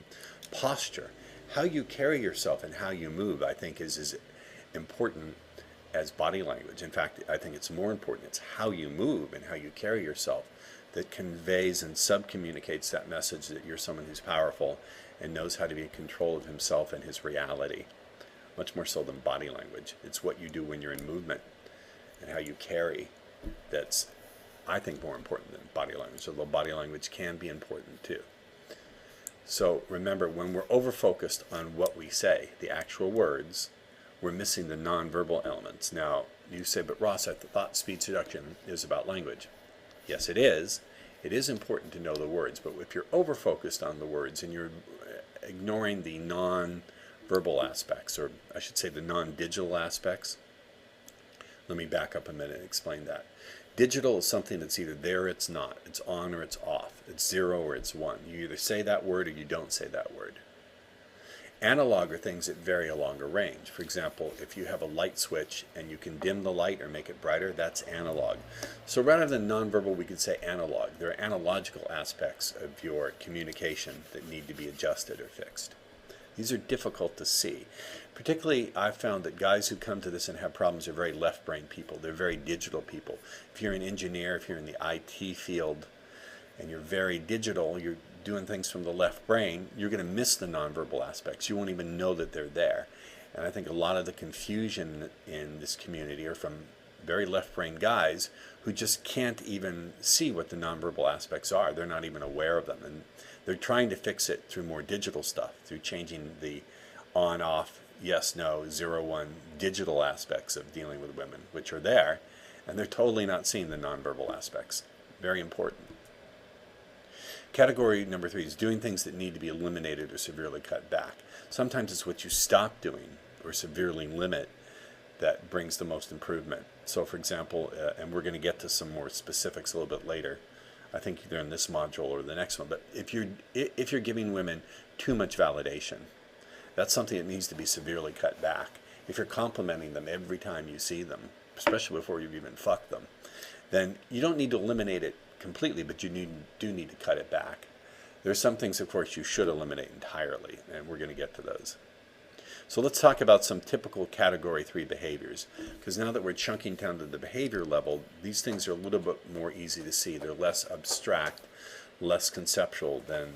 Posture, how you carry yourself and how you move, I think is as important as body language. In fact, I think it's more important. It's how you move and how you carry yourself that conveys and subcommunicates that message that you're someone who's powerful and knows how to be in control of himself and his reality, much more so than body language. It's what you do when you're in movement and how you carry that's, I think, more important than body language, although body language can be important too. So remember, when we're over-focused on what we say, the actual words, we're missing the nonverbal elements. Now, you say, but Ross, I thought speech seduction is about language. Yes, it is. It is important to know the words, but if you're over-focused on the words and you're ignoring the non-verbal aspects, or I should say the non-digital aspects, let me back up a minute and explain that. Digital is something that's either there or it's not. It's on or it's off. It's 0 or it's 1. You either say that word or you don't say that word. Analog are things that vary along a range. For example, if you have a light switch and you can dim the light or make it brighter, that's analog. So rather than nonverbal, we could say analog. There are analogical aspects of your communication that need to be adjusted or fixed. These are difficult to see. Particularly, I've found that guys who come to this and have problems are very left-brain people. They're very digital people. If you're an engineer, if you're in the IT field, and you're very digital, you're doing things from the left brain, you're going to miss the nonverbal aspects. You won't even know that they're there. And I think a lot of the confusion in this community are from very left brain guys who just can't even see what the nonverbal aspects are. They're not even aware of them. And they're trying to fix it through more digital stuff, through changing the on, off, yes, no, 0, 1 digital aspects of dealing with women, which are there. And they're totally not seeing the nonverbal aspects. Very important. Category number 3 is doing things that need to be eliminated or severely cut back. Sometimes it's what you stop doing or severely limit that brings the most improvement. So for example, and we're going to get to some more specifics a little bit later, I think either in this module or the next one, but if you're giving women too much validation, that's something that needs to be severely cut back. If you're complimenting them every time you see them, especially before you've even fucked them, then you don't need to eliminate it completely, but you do need to cut it back. There's some things, of course, you should eliminate entirely, and we're going to get to those. So let's talk about some typical category 3 behaviors, because now that we're chunking down to the behavior level, these things are a little bit more easy to see. They're less abstract, less conceptual than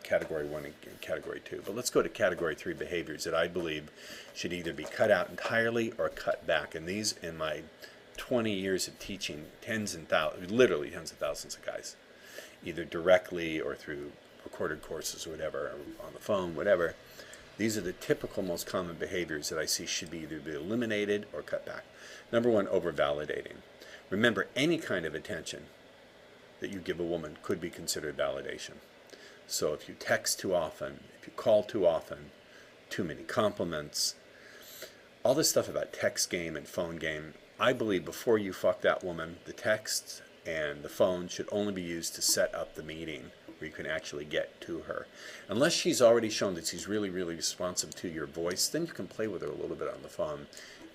category 1 and category 2. But let's go to category 3 behaviors that I believe should either be cut out entirely or cut back. And these, in my 20 years of teaching, literally tens of thousands of guys, either directly or through recorded courses or whatever, or on the phone, whatever. These are the typical most common behaviors that I see should be either be eliminated or cut back. Number 1, over-validating. Remember, any kind of attention that you give a woman could be considered validation. So if you text too often, if you call too often, too many compliments, all this stuff about text game and phone game, I believe before you fuck that woman, the text and the phone should only be used to set up the meeting where you can actually get to her. Unless she's already shown that she's really, really responsive to your voice, then you can play with her a little bit on the phone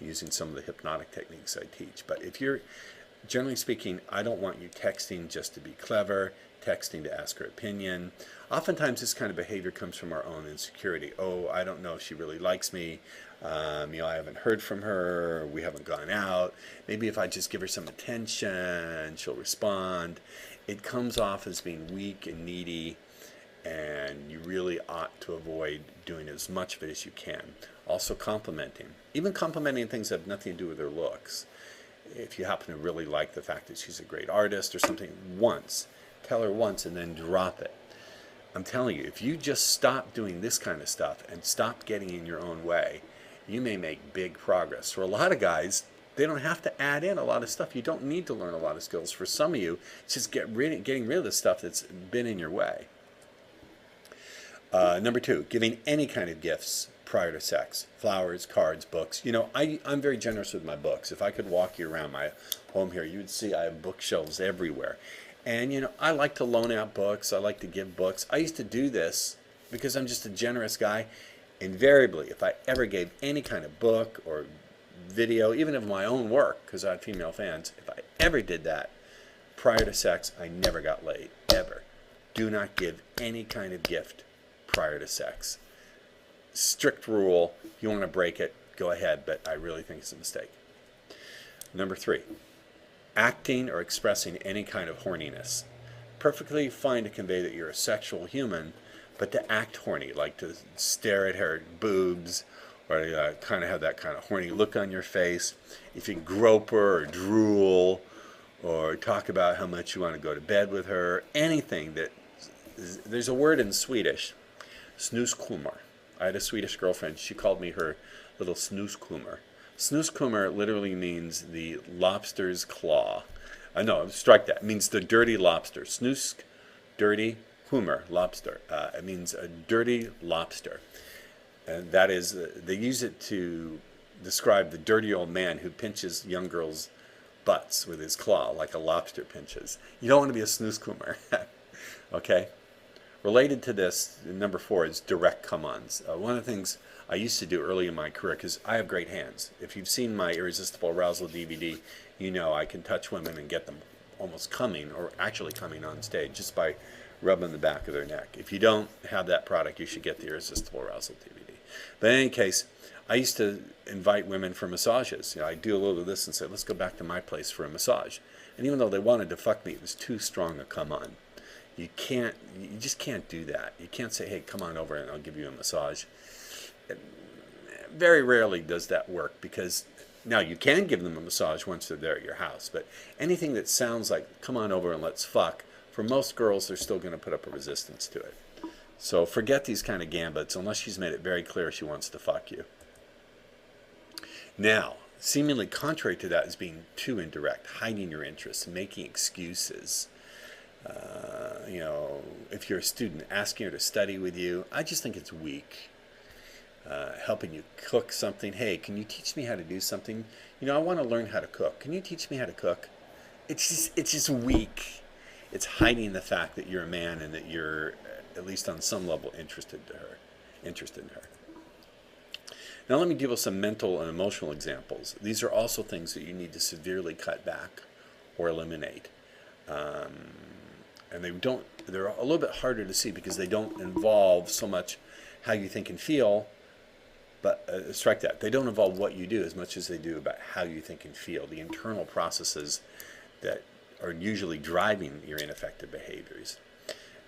using some of the hypnotic techniques I teach. But if you're, generally speaking, I don't want you texting just to be clever, texting to ask her opinion. Oftentimes this kind of behavior comes from our own insecurity. Oh, I don't know if she really likes me. I haven't heard from her. We haven't gone out. Maybe if I just give her some attention, she'll respond. It comes off as being weak and needy, and you really ought to avoid doing as much of it as you can. Also complimenting. Even complimenting things that have nothing to do with her looks. If you happen to really like the fact that she's a great artist or something, once. Tell her once and then drop it. I'm telling you, if you just stop doing this kind of stuff and stop getting in your own way, you may make big progress. For a lot of guys, they don't have to add in a lot of stuff. You don't need to learn a lot of skills. For some of you, it's just getting rid of the stuff that's been in your way. Number 2, giving any kind of gifts prior to sex. Flowers, cards, books. I'm very generous with my books. If I could walk you around my home here, you would see I have bookshelves everywhere. And, I like to loan out books. I like to give books. I used to do this because I'm just a generous guy. Invariably, if I ever gave any kind of book or video, even of my own work, because I had female fans, if I ever did that prior to sex, I never got laid, ever. Do not give any kind of gift prior to sex. Strict rule. If you want to break it, go ahead, but I really think it's a mistake. Number 3, acting or expressing any kind of horniness. Perfectly fine to convey that you're a sexual human, but to act horny, like to stare at her boobs, or kind of have that kind of horny look on your face. If you grope her or drool, or talk about how much you want to go to bed with her, anything that, there's a word in Swedish, snuskumar. I had a Swedish girlfriend, she called me her little snuskumar. Snuskumar literally means the lobster's claw. No, strike that. It means the dirty lobster. Snusk, dirty, humor, lobster. It means a dirty lobster. And that is, they use it to describe the dirty old man who pinches young girls' butts with his claw like a lobster pinches. You don't want to be a snuskumar. Okay? Related to this, number 4 is direct come-ons. One of the things I used to do early in my career, because I have great hands. If you've seen my Irresistible Arousal DVD, you know I can touch women and get them almost coming, or actually coming on stage, just by rubbing the back of their neck. If you don't have that product, you should get the Irresistible Arousal DVD. But in any case, I used to invite women for massages. You know, I'd do a little of this and say, let's go back to my place for a massage. And even though they wanted to fuck me, it was too strong a come on. You just can't do that. You can't say, hey, come on over and I'll give you a massage. Very rarely does that work, because now you can give them a massage once they're there at your house, but anything that sounds like, come on over and let's fuck, for most girls, they're still going to put up a resistance to it. So forget these kind of gambits unless she's made it very clear she wants to fuck you. Now, seemingly contrary to that is being too indirect, hiding your interests, making excuses. You know, if you're a student, asking her to study with you, I just think it's weak. Helping you cook something. Hey, can you teach me how to do something? You know, I want to learn how to cook. Can you teach me how to cook? It's just weak. It's hiding the fact that you're a man and that you're, at least on some level, interested in her. Now let me give us some mental and emotional examples. These are also things that you need to severely cut back or eliminate. And they're a little bit harder to see because they don't involve so much how you think and feel, but strike that. They don't involve what you do as much as they do about how you think and feel, the internal processes that are usually driving your ineffective behaviors.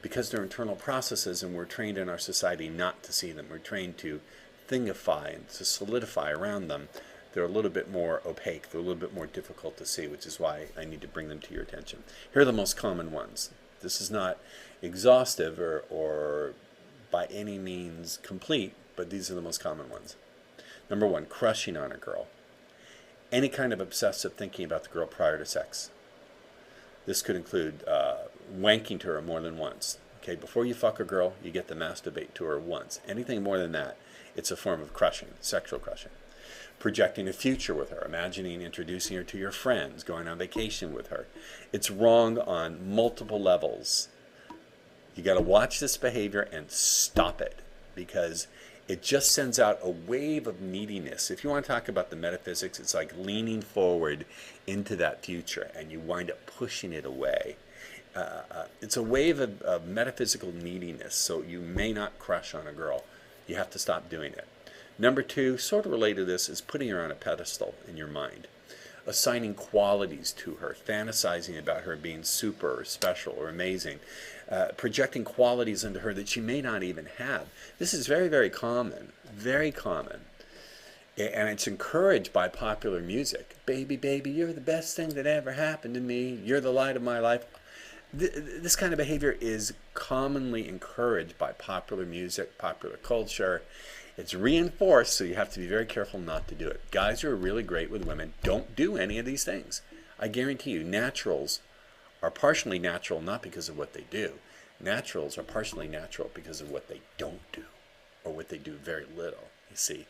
Because they're internal processes and we're trained in our society not to see them, we're trained to thingify and to solidify around them, they're a little bit more opaque, they're a little bit more difficult to see, which is why I need to bring them to your attention. Here are the most common ones. This is not exhaustive or by any means complete, but these are the most common ones. Number one, crushing on a girl. Any kind of obsessive thinking about the girl prior to sex. This could include wanking to her more than once. Okay, before you fuck a girl, you get to masturbate to her once. Anything more than that, it's a form of crushing, sexual crushing. Projecting a future with her, imagining introducing her to your friends, going on vacation with her. It's wrong on multiple levels. You got to watch this behavior and stop it, because it just sends out a wave of neediness. If you want to talk about the metaphysics, it's like leaning forward into that future and you wind up pushing it away. It's a wave of metaphysical neediness, so you may not crush on a girl. You have to stop doing it. Number two, sort of related to this, is putting her on a pedestal in your mind. Assigning qualities to her, fantasizing about her being super or special or amazing, projecting qualities into her that she may not even have. This is very, very common, very common. And it's encouraged by popular music. Baby, baby, you're the best thing that ever happened to me. You're the light of my life. This kind of behavior is commonly encouraged by popular music, popular culture. It's reinforced, so you have to be very careful not to do it. Guys who are really great with women don't do any of these things. I guarantee you, naturals are partially natural not because of what they do. Naturals are partially natural because of what they don't do, or what they do very little. You see,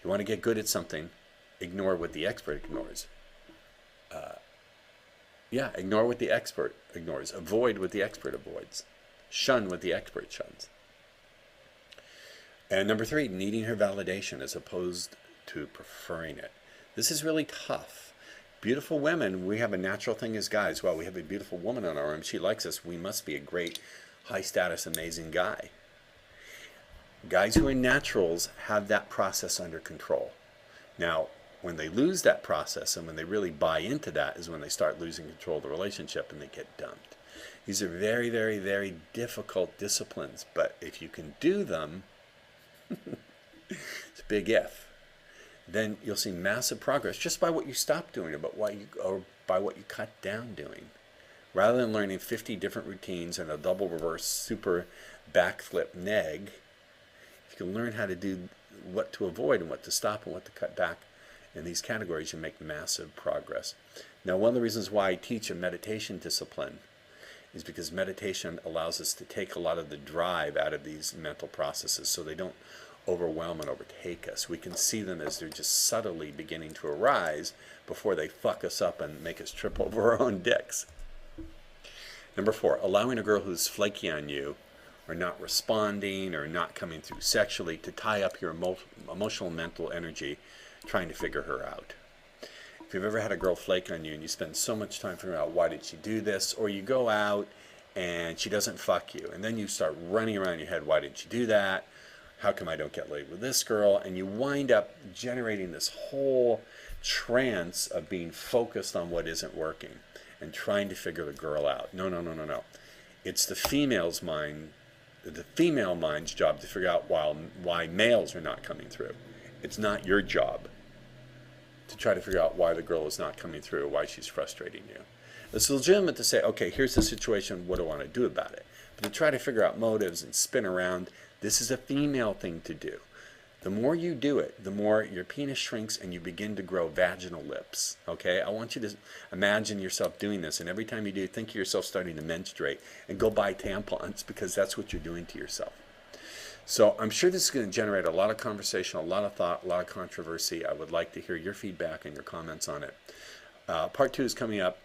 you want to get good at something, ignore what the expert ignores. Ignore what the expert ignores. Avoid what the expert avoids. Shun what the expert shuns. And number three, needing her validation as opposed to preferring it. This is really tough. Beautiful women, we have a natural thing as guys. Well, we have a beautiful woman on our arm. She likes us. We must be a great, high-status, amazing guy. Guys who are naturals have that process under control. Now, when they lose that process and when they really buy into that is when they start losing control of the relationship and they get dumped. These are very, very, very difficult disciplines, but if you can do them, it's a big if, then you'll see massive progress just by what you stop doing or by what you cut down doing. Rather than learning 50 different routines and a double reverse super backflip neg, if you can learn how to do what to avoid and what to stop and what to cut back in these categories, you make massive progress. Now, one of the reasons why I teach a meditation discipline is because meditation allows us to take a lot of the drive out of these mental processes so they don't overwhelm and overtake us. We can see them as they're just subtly beginning to arise before they fuck us up and make us trip over our own dicks. Number four, allowing a girl who's flaky on you or not responding or not coming through sexually to tie up your emotional mental energy trying to figure her out. If you've ever had a girl flake on you and you spend so much time figuring out why did she do this, or you go out and she doesn't fuck you and then you start running around your head, why did she do that? how come I don't get laid with this girl? And you wind up generating this whole trance of being focused on what isn't working and trying to figure the girl out. No, no, no, no, no. It's the female mind's job to figure out why males are not coming through. It's not your job to try to figure out why the girl is not coming through, why she's frustrating you. It's legitimate to say, okay, here's the situation, what do I want to do about it? But to try to figure out motives and spin around, this is a female thing to do. The more you do it, the more your penis shrinks and you begin to grow vaginal lips. Okay? I want you to imagine yourself doing this, and every time you do, think of yourself starting to menstruate and go buy tampons, because that's what you're doing to yourself. So I'm sure this is going to generate a lot of conversation, a lot of thought, a lot of controversy. I would like to hear your feedback and your comments on it. Part 2 is coming up.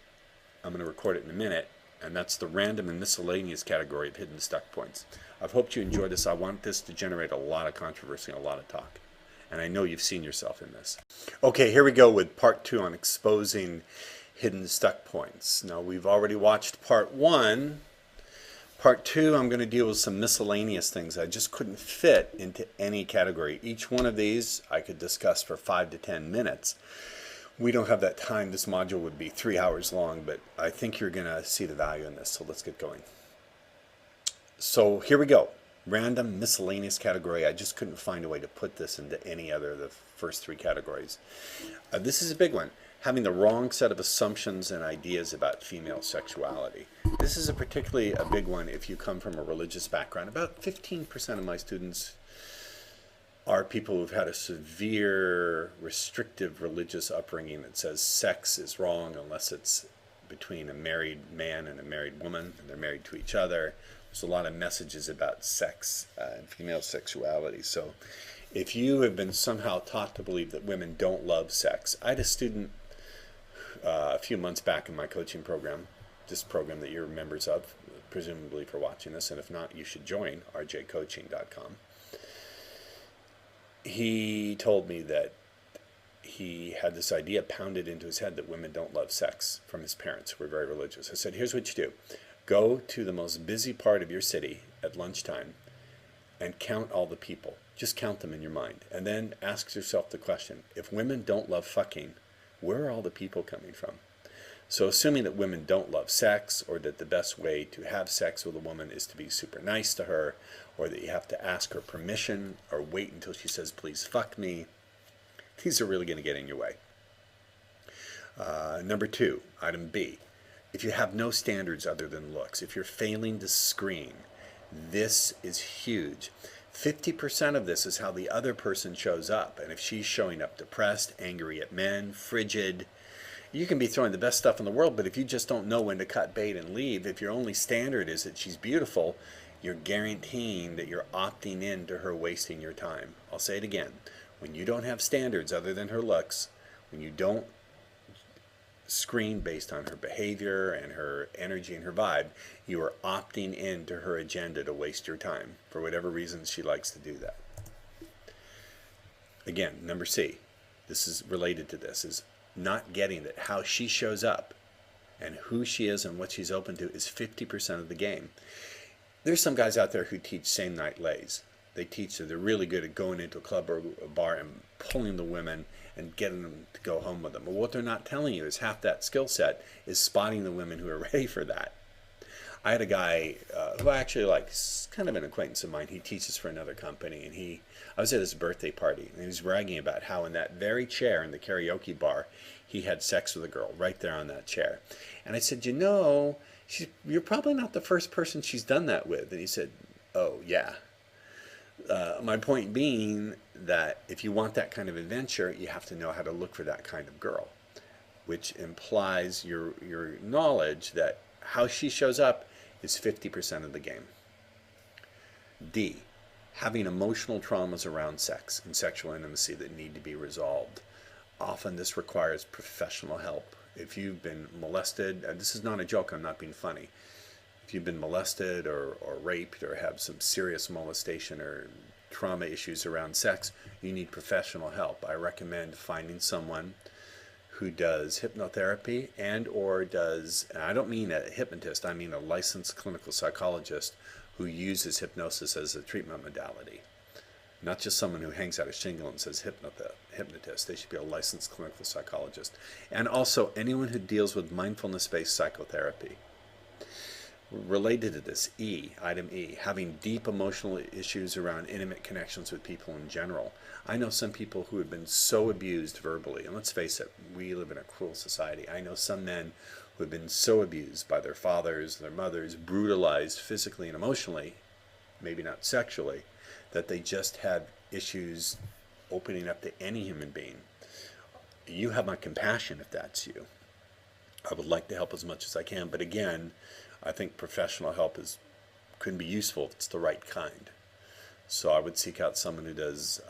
I'm going to record it in a minute, and that's the random and miscellaneous category of hidden stuck points. I've hoped you enjoyed this. I want this to generate a lot of controversy and a lot of talk. And I know you've seen yourself in this. Okay, here we go with part 2 on exposing hidden stuck points. Now, we've already watched part 1. Part 2, I'm going to deal with some miscellaneous things I just couldn't fit into any category. Each one of these I could discuss for 5 to 10 minutes. We don't have that time. This module would be 3 hours long, but I think you're going to see the value in this, so let's get going. So here we go. Random miscellaneous category. I just couldn't find a way to put this into any other of the first 3 categories. This is a big one. Having the wrong set of assumptions and ideas about female sexuality. This is particularly a big one if you come from a religious background. About 15% of my students are people who've had a severe, restrictive religious upbringing that says sex is wrong unless it's between a married man and a married woman, and they're married to each other. There's a lot of messages about sex and female sexuality. So if you have been somehow taught to believe that women don't love sex, I had a student a few months back in my coaching program, this program that you're members of, presumably for watching this, and if not, you should join rjcoaching.com. He told me that he had this idea pounded into his head that women don't love sex from his parents, who were very religious. I said, here's what you do. Go to the most busy part of your city at lunchtime and count all the people. Just count them in your mind. And then ask yourself the question, if women don't love fucking, where are all the people coming from? So assuming that women don't love sex, or that the best way to have sex with a woman is to be super nice to her, or that you have to ask her permission, or wait until she says, please fuck me, these are really going to get in your way. Number 2, item B. If you have no standards other than looks, if you're failing to screen, this is huge. 50% of this is how the other person shows up. And if she's showing up depressed, angry at men, frigid, you can be throwing the best stuff in the world, but if you just don't know when to cut bait and leave, if your only standard is that she's beautiful, you're guaranteeing that you're opting in to her wasting your time. I'll say it again. When you don't have standards other than her looks, when you don't screen based on her behavior and her energy and her vibe, you are opting into her agenda to waste your time for whatever reasons she likes to do that. Again, number C, this is related to this, is not getting that how she shows up and who she is and what she's open to is 50% of the game. There's some guys out there who teach same night lays. They teach that they're really good at going into a club or a bar and pulling the women and getting them to go home with them. But what they're not telling you is half that skill set is spotting the women who are ready for that. I had a guy who I actually like, kind of an acquaintance of mine. He teaches for another company, and I was at his birthday party, and he was bragging about how in that very chair in the karaoke bar, he had sex with a girl right there on that chair. And I said, you know, you're probably not the first person she's done that with. And he said, oh, yeah. My point being that if you want that kind of adventure, you have to know how to look for that kind of girl, which implies your knowledge that how she shows up is 50% of the game. D, having emotional traumas around sex and sexual intimacy that need to be resolved. Often this requires professional help. If you've been molested, and this is not a joke, I'm not being funny. If you've been molested or raped or have some serious molestation or trauma issues around sex, you need professional help. I recommend finding someone who does hypnotherapy or does, and I don't mean a hypnotist, I mean a licensed clinical psychologist who uses hypnosis as a treatment modality. not just someone who hangs out a shingle and says hypnotist. They should be a licensed clinical psychologist. And also anyone who deals with mindfulness-based psychotherapy. Related to this, item E, having deep emotional issues around intimate connections with people in general. I know some people who have been so abused verbally, and let's face it, we live in a cruel society. I know some men who have been so abused by their fathers, their mothers, brutalized physically and emotionally, maybe not sexually, that they just have issues opening up to any human being. You have my compassion if that's you. I would like to help as much as I can, but again, I think professional help can be useful if it's the right kind. So I would seek out someone who does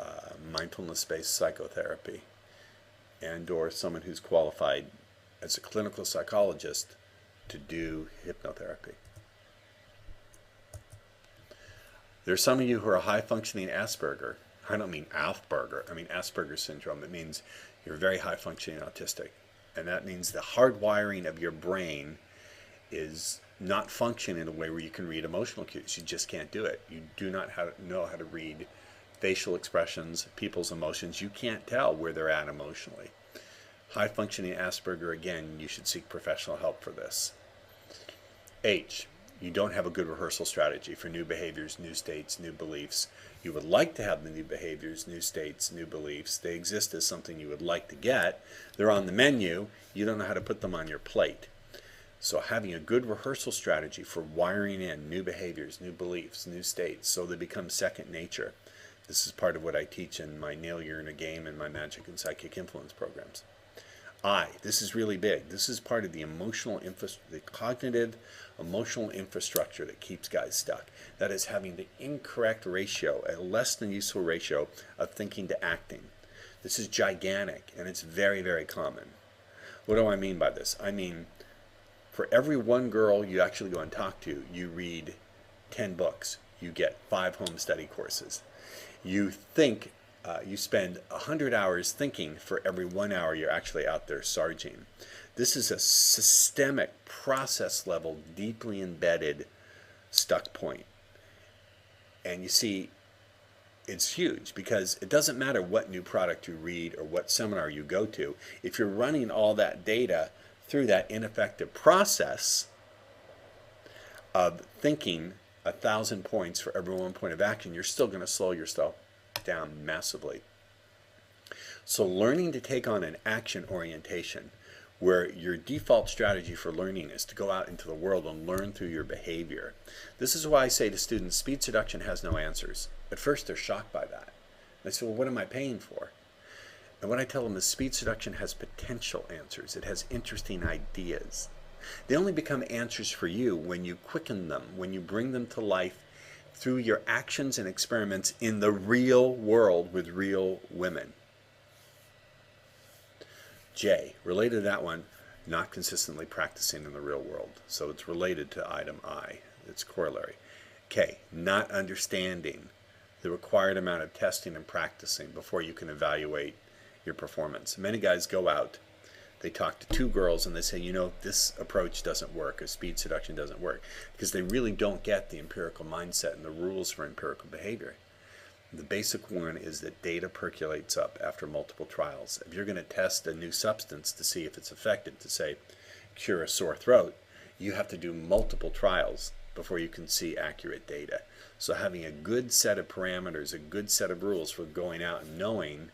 mindfulness-based psychotherapy, and or someone who's qualified as a clinical psychologist to do hypnotherapy. There's some of you who are high-functioning Asperger. I don't mean Asperger, I mean Asperger's syndrome. It means you're very high-functioning autistic. And that means the hardwiring of your brain is not functioning in a way where you can read emotional cues. You just can't do it. You do not know how to read facial expressions, people's emotions. You can't tell where they're at emotionally. High-functioning Asperger, again, you should seek professional help for this. H, you don't have a good rehearsal strategy for new behaviors, new states, new beliefs. You would like to have the new behaviors, new states, new beliefs. They exist as something you would like to get. They're on the menu. You don't know how to put them on your plate. So having a good rehearsal strategy for wiring in new behaviors, new beliefs, new states, so they become second nature. This is part of what I teach in my Nail You're in a Game and my Magic and Psychic Influence programs. This is really big. This is part of the the cognitive emotional infrastructure that keeps guys stuck. That is having the incorrect ratio, a less than useful ratio of thinking to acting. This is gigantic, and it's very, very common. What do I mean by this? I mean, for every one girl you actually go and talk to, you read 10 books. You get 5 home study courses. You think, you spend 100 hours thinking for every 1 hour you're actually out there sarging. This is a systemic, process level, deeply embedded stuck point. And you see, it's huge because it doesn't matter what new product you read or what seminar you go to. If you're running all that data through that ineffective process of thinking 1,000 points for every 1 point of action, you're still going to slow yourself down massively. So learning to take on an action orientation where your default strategy for learning is to go out into the world and learn through your behavior. This is why I say to students, speed seduction has no answers. At first they're shocked by that. They say, well, what am I paying for? And what I tell them is speed seduction has potential answers. It has interesting ideas. They only become answers for you when you quicken them, when you bring them to life through your actions and experiments in the real world with real women. J, related to that one, not consistently practicing in the real world. So it's related to item I. It's corollary. K, not understanding the required amount of testing and practicing before you can evaluate your performance. Many guys go out, they talk to 2 girls and they say, you know, this approach doesn't work, or speed seduction doesn't work, because they really don't get the empirical mindset and the rules for empirical behavior. The basic one is that data percolates up after multiple trials. If you're going to test a new substance to see if it's effective to, say, cure a sore throat, you have to do multiple trials before you can see accurate data. So having a good set of parameters, a good set of rules for going out and knowing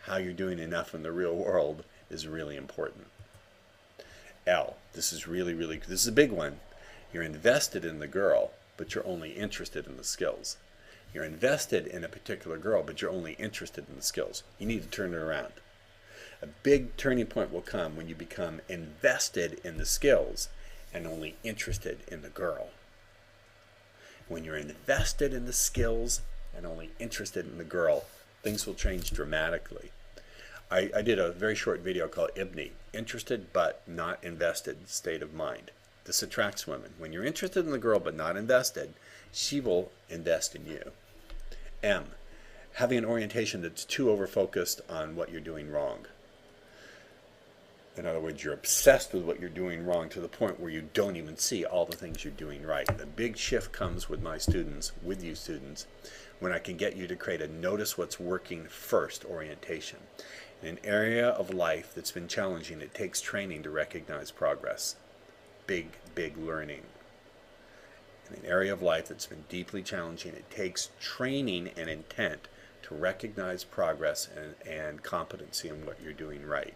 how you're doing enough in the real world is really important. L, this is this is a big one. You're invested in the girl, but you're only interested in the skills. You're invested in a particular girl, but you're only interested in the skills. You need to turn it around. A big turning point will come when you become invested in the skills and only interested in the girl. When you're invested in the skills and only interested in the girl, things will change dramatically. I did a very short video called IBNI, Interested But Not Invested State of Mind. This attracts women. When you're interested in the girl but not invested, she will invest in you. M, having an orientation that's too over-focused on what you're doing wrong. In other words, you're obsessed with what you're doing wrong to the point where you don't even see all the things you're doing right. The big shift comes with my students, with you students, when I can get you to create a notice what's working first orientation. In an area of life that's been challenging, it takes training to recognize progress. Big, big learning. In an area of life that's been deeply challenging, it takes training and intent to recognize progress and competency in what you're doing right.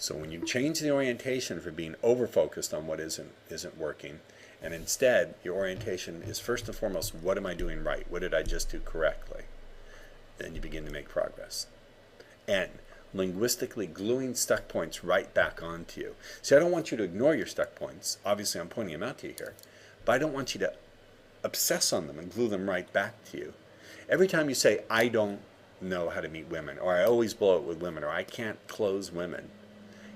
So when you change the orientation from being over-focused on what isn't working, and instead your orientation is first and foremost, what am I doing right? What did I just do correctly? Then you begin to make progress. N, linguistically gluing stuck points right back onto you. See, I don't want you to ignore your stuck points. Obviously, I'm pointing them out to you here. But I don't want you to obsess on them and glue them right back to you. Every time you say, I don't know how to meet women, or I always blow it with women, or I can't close women,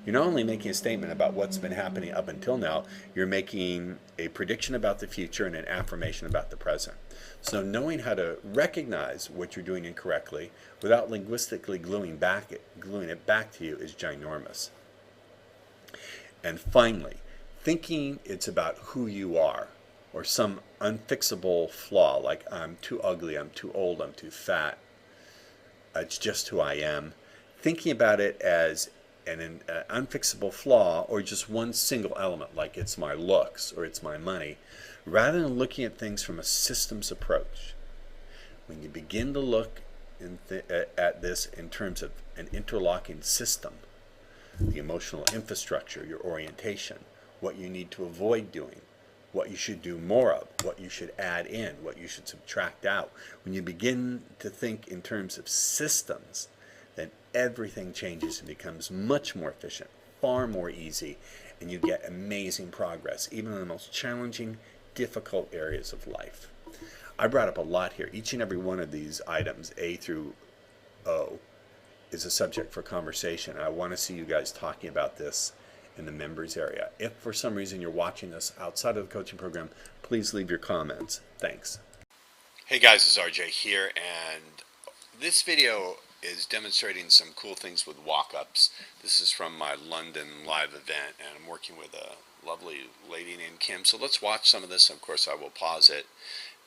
you're not only making a statement about what's been happening up until now, you're making a prediction about the future and an affirmation about the present. So knowing how to recognize what you're doing incorrectly without linguistically gluing it back to you is ginormous. And finally, thinking it's about who you are or some unfixable flaw like I'm too ugly, I'm too old, I'm too fat, it's just who I am. Thinking about it as an unfixable flaw or just one single element like it's my looks or it's my money, rather than looking at things from a systems approach. When you begin to look at this in terms of an interlocking system, the emotional infrastructure, your orientation, what you need to avoid doing, what you should do more of, what you should add in, what you should subtract out. When you begin to think in terms of systems, then everything changes and becomes much more efficient, far more easy, and you get amazing progress, even in the most challenging, difficult areas of life. I brought up a lot here. Each and every one of these items, A through O, is a subject for conversation. I want to see you guys talking about this in the members area. If for some reason you're watching this outside of the coaching program, please leave your comments. Thanks. Hey guys, it's RJ here, and this video is demonstrating some cool things with walk-ups. This is from my London live event, and I'm working with a lovely lady named Kim. So let's watch some of this. Of course, I will pause it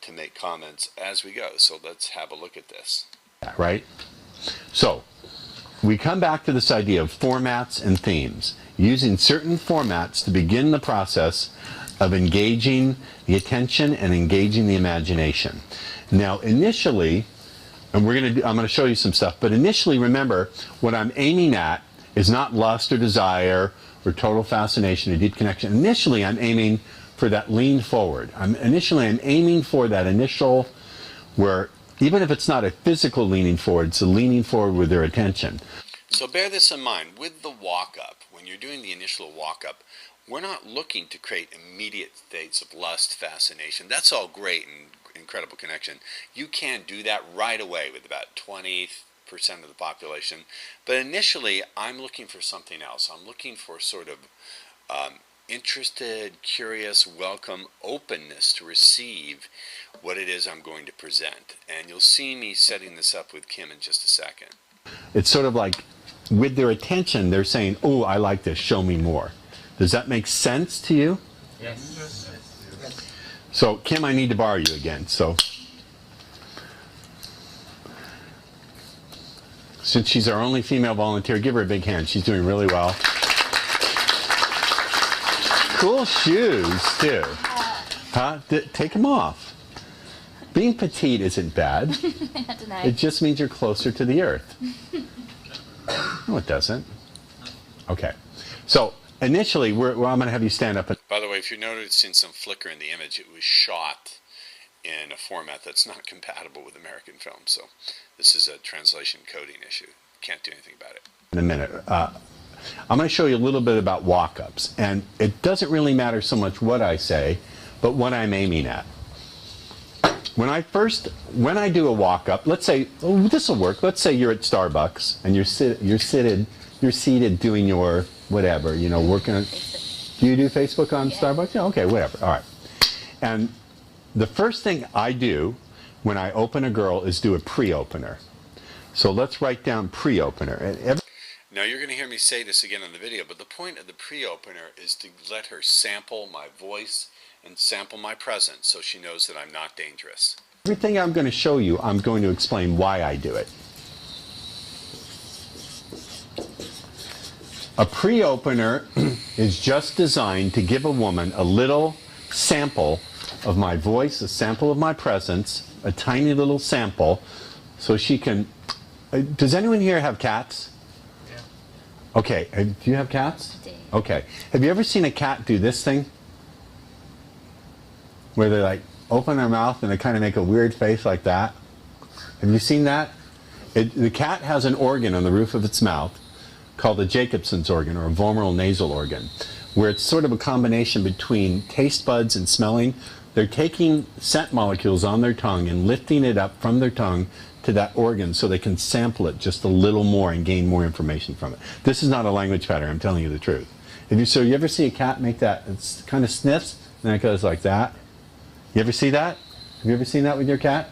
to make comments as we go. So let's have a look at this. Right? So we come back to this idea of formats and themes, using certain formats to begin the process of engaging the attention and engaging the imagination. Now, initially, and I'm going to show you some stuff, but initially, remember, what I'm aiming at is not lust or desire or total fascination or deep connection. Initially, I'm aiming for that lean forward. I'm aiming for that initial where, even if it's not a physical leaning forward, it's a leaning forward with their attention. So bear this in mind. With the walk-up, when you're doing the initial walk-up, we're not looking to create immediate states of lust, fascination. That's all great and incredible connection. You can do that right away with about 20% of the population. But initially, I'm looking for something else. I'm looking for sort of interested, curious, welcome, openness to receive what it is I'm going to present. And you'll see me setting this up with Kim in just a second. It's sort of like with their attention, they're saying, oh, I like this, show me more. Does that make sense to you? Yes. So, Kim, I need to borrow you again. So, since she's our only female volunteer, give her a big hand. She's doing really well. Cool shoes, too. Huh? Take them off. Being petite isn't bad. It just means you're closer to the earth. No, it doesn't. Okay. So, initially, I'm going to have you stand up. By the way, if you're noticing some flicker in the image, it was shot in a format that's not compatible with American film. So this is a translation coding issue. Can't do anything about it. In a minute. I'm going to show you a little bit about walk-ups. And it doesn't really matter so much what I say, but what I'm aiming at. When I do a walk-up, let's say, oh, this will work. Let's say you're at Starbucks and you're seated doing your whatever, working on. Do you do Facebook on Starbucks? Yeah, okay, whatever. All right. And the first thing I do when I open a girl is do a pre-opener. So let's write down pre-opener. Now you're going to hear me say this again in the video, but the point of the pre-opener is to let her sample my voice and sample my presence so she knows that I'm not dangerous. Everything I'm going to show you, I'm going to explain why I do it. A pre-opener is just designed to give a woman a little sample of my voice, a sample of my presence, a tiny little sample, so she can... does anyone here have cats? Yeah. Okay, do you have cats? I do. Okay. Have you ever seen a cat do this thing? Where they like open their mouth and they kind of make a weird face like that? Have you seen that? The cat has an organ on the roof of its mouth called a Jacobson's organ, or a vomeral nasal organ, where it's sort of a combination between taste buds and smelling. They're taking scent molecules on their tongue and lifting it up from their tongue to that organ so they can sample it just a little more and gain more information from it. This is not a language pattern, I'm telling you the truth. So you ever see a cat make that, it's kind of sniffs, and then it goes like that? You ever see that? Have you ever seen that with your cat?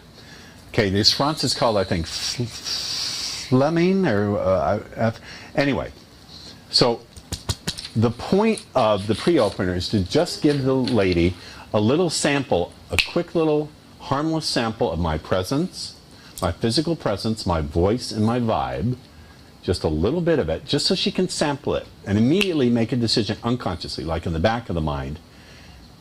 Okay, this Franz is called, I think, Fleming, or anyway. So the point of the pre-opener is to just give the lady a little sample, a quick little harmless sample of my presence, my physical presence, my voice, and my vibe, just a little bit of it, just so she can sample it and immediately make a decision unconsciously, like in the back of the mind,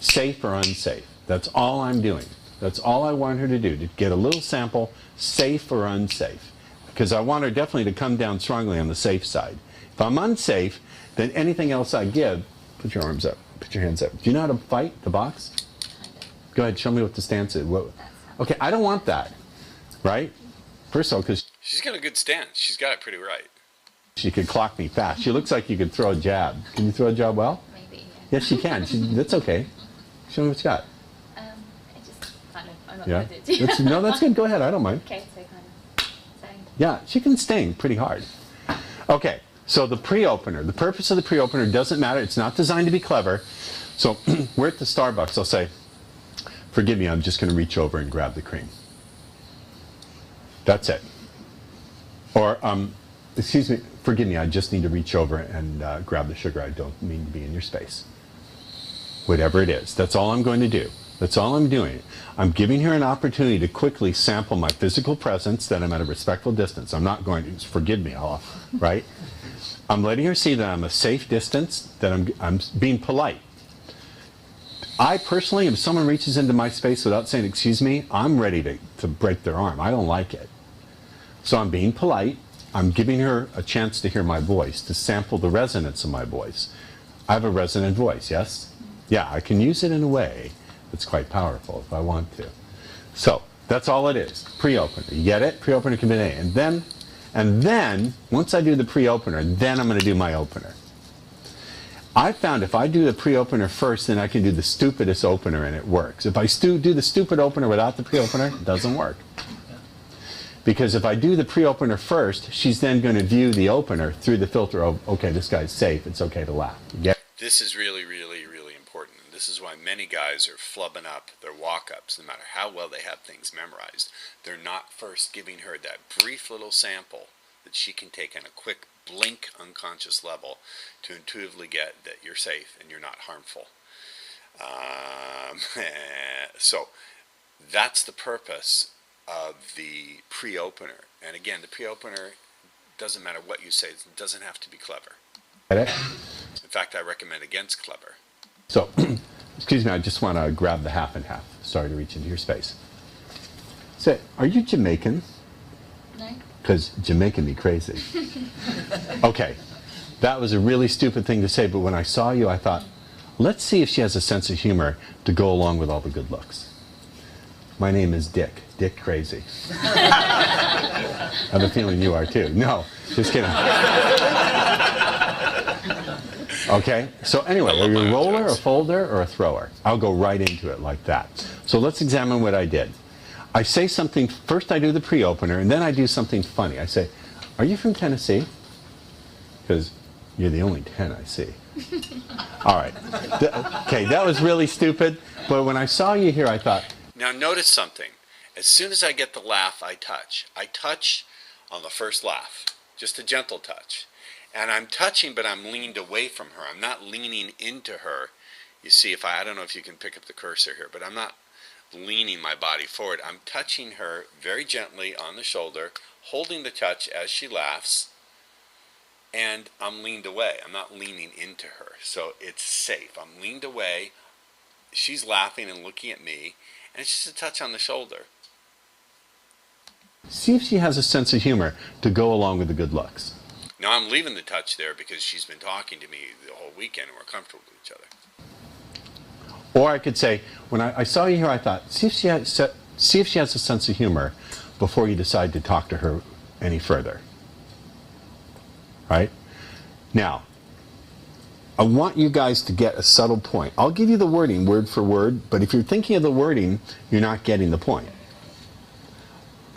safe or unsafe. That's all I'm doing. That's all I want her to do, to get a little sample, safe or unsafe. Because I want her definitely to come down strongly on the safe side. If I'm unsafe, then anything else I give, put your arms up, put your hands up. Do you know how to fight, to box? Kind of. Go ahead, show me what the stance is. Okay, I don't want that, right? First of all, because She's got a good stance. She's got it pretty right. she could clock me fast. She looks like you could throw a jab. Can you throw a jab well? Maybe, yeah. Yes, she can. That's okay. Show me what you got. It just kind of, I'm not Yeah? good at it. No, that's good. Go ahead. I don't mind. Okay, so kind of saying. Yeah, she can sting pretty hard. Okay, so the pre-opener. The purpose of the pre-opener doesn't matter. It's not designed to be clever. So we're at the Starbucks. I'll say, forgive me, I'm just going to reach over and grab the cream. That's it. Or, excuse me, forgive me, I just need to reach over and grab the sugar. I don't mean to be in your space. Whatever it is, that's all I'm going to do. That's all I'm doing. I'm giving her an opportunity to quickly sample my physical presence, that I'm at a respectful distance. I'm not going to, forgive me, right? I'm letting her see that I'm a safe distance, that I'm being polite. I personally, if someone reaches into my space without saying, excuse me, I'm ready to break their arm. I don't like it. So I'm being polite. I'm giving her a chance to hear my voice, to sample the resonance of my voice. I have a resonant voice, yes? Yeah, I can use it in a way that's quite powerful if I want to. So that's all it is. Pre-opener. You get it? Pre-opener can be A. And then, once I do the pre-opener, then I'm going to do my opener. I found if I do the pre-opener first, then I can do the stupidest opener and it works. If I do the stupid opener without the pre-opener, it doesn't work. Because if I do the pre-opener first, she's then going to view the opener through the filter of, okay, this guy's safe, it's okay to laugh. You get it? This is really, really, really important. And this is why many guys are flubbing up their walk-ups, no matter how well they have things memorized. They're not first giving her that brief little sample that she can take on a quick blink unconscious level to intuitively get that you're safe and you're not harmful. So that's the purpose of the pre-opener. And again, the pre-opener doesn't matter what you say, it doesn't have to be clever. Get it? In fact, I recommend against clever. So, excuse me, I just want to grab the half and half. Sorry to reach into your space. Say, are you Jamaican? No? Because Jamaican me crazy. Okay, that was a really stupid thing to say, but when I saw you, I thought, let's see if she has a sense of humor to go along with all the good looks. My name is Dick. Dick Crazy. I have a feeling you are too. No, just kidding. Okay, so anyway, are you a roller, a folder, or a thrower? I'll go right into it like that. So let's examine what I did. I say something, first I do the pre-opener, and then I do something funny. I say, are you from Tennessee? Because you're the only 10 I see. All right. Okay, that was really stupid, but when I saw you here, I thought... Now notice something. As soon as I get the laugh, I touch. I touch on the first laugh, just a gentle touch. And I'm touching, but I'm leaned away from her. I'm not leaning into her. You see, I don't know if you can pick up the cursor here, but I'm not leaning my body forward. I'm touching her very gently on the shoulder, holding the touch as she laughs, and I'm leaned away. I'm not leaning into her, so it's safe. I'm leaned away. She's laughing and looking at me, and it's just a touch on the shoulder. See if she has a sense of humor to go along with the good looks. Now I'm leaving the touch there because she's been talking to me the whole weekend and we're comfortable with each other. Or I could say, when I saw you here, I thought, see if she has a sense of humor before you decide to talk to her any further. Right? Now, I want you guys to get a subtle point. I'll give you the wording word for word, but if you're thinking of the wording, you're not getting the point.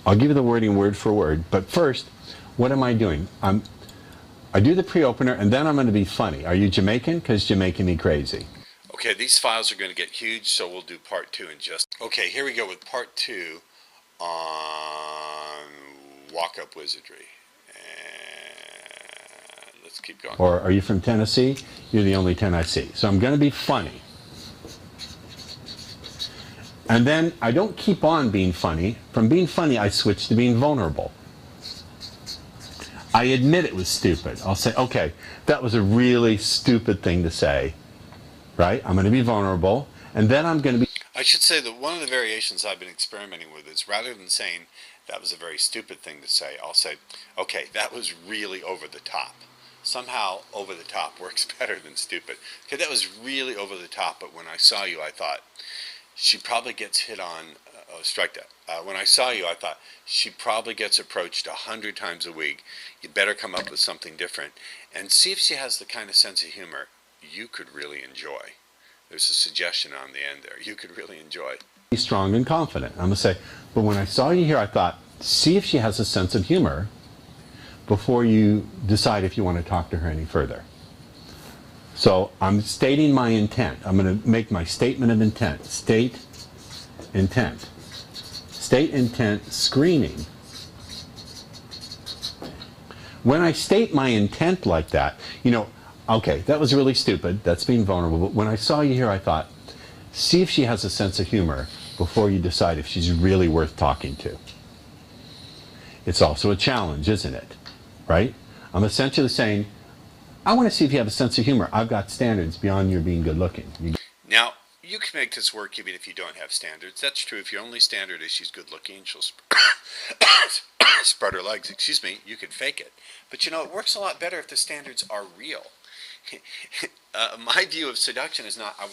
I'll give you the wording word for word, but first, what am I doing? I do the pre-opener, and then I'm going to be funny. Are you Jamaican? Because you're making me crazy. Okay, these files are going to get huge, so we'll do part 2 in just... Okay, here we go with part 2 on walk-up wizardry. And let's keep going. Or are you from Tennessee? You're the only 10 I see. So I'm going to be funny. And then I don't keep on being funny. From being funny, I switch to being vulnerable. I admit it was stupid. I'll say, okay, that was a really stupid thing to say. Right? I'm going to be vulnerable. And then I'm going to be... I should say that one of the variations I've been experimenting with is rather than saying that was a very stupid thing to say, I'll say, okay, that was really over the top. Somehow over the top works better than stupid. Okay, that was really over the top, but when I saw you, I thought, she probably gets hit on, strike that. When I saw you, I thought, she probably gets approached 100 times a week. You better come up with something different. And see if she has the kind of sense of humor you could really enjoy. There's a suggestion on the end there. You could really enjoy. Be strong and confident. I'm going to say, but when I saw you here, I thought, see if she has a sense of humor before you decide if you want to talk to her any further. So I'm stating my intent. I'm going to make my statement of intent. State intent. State intent screening. When I state my intent like that, you know, okay, that was really stupid. That's being vulnerable. But when I saw you here, I thought, see if she has a sense of humor before you decide if she's really worth talking to. It's also a challenge, isn't it? Right? I'm essentially saying, I want to see if you have a sense of humor. I've got standards beyond your being good looking. Now, you can make this work even if you don't have standards. That's true. If your only standard is she's good looking, she'll spread her legs. Excuse me. You can fake it. But you know, it works a lot better if the standards are real. My view of seduction is not, I've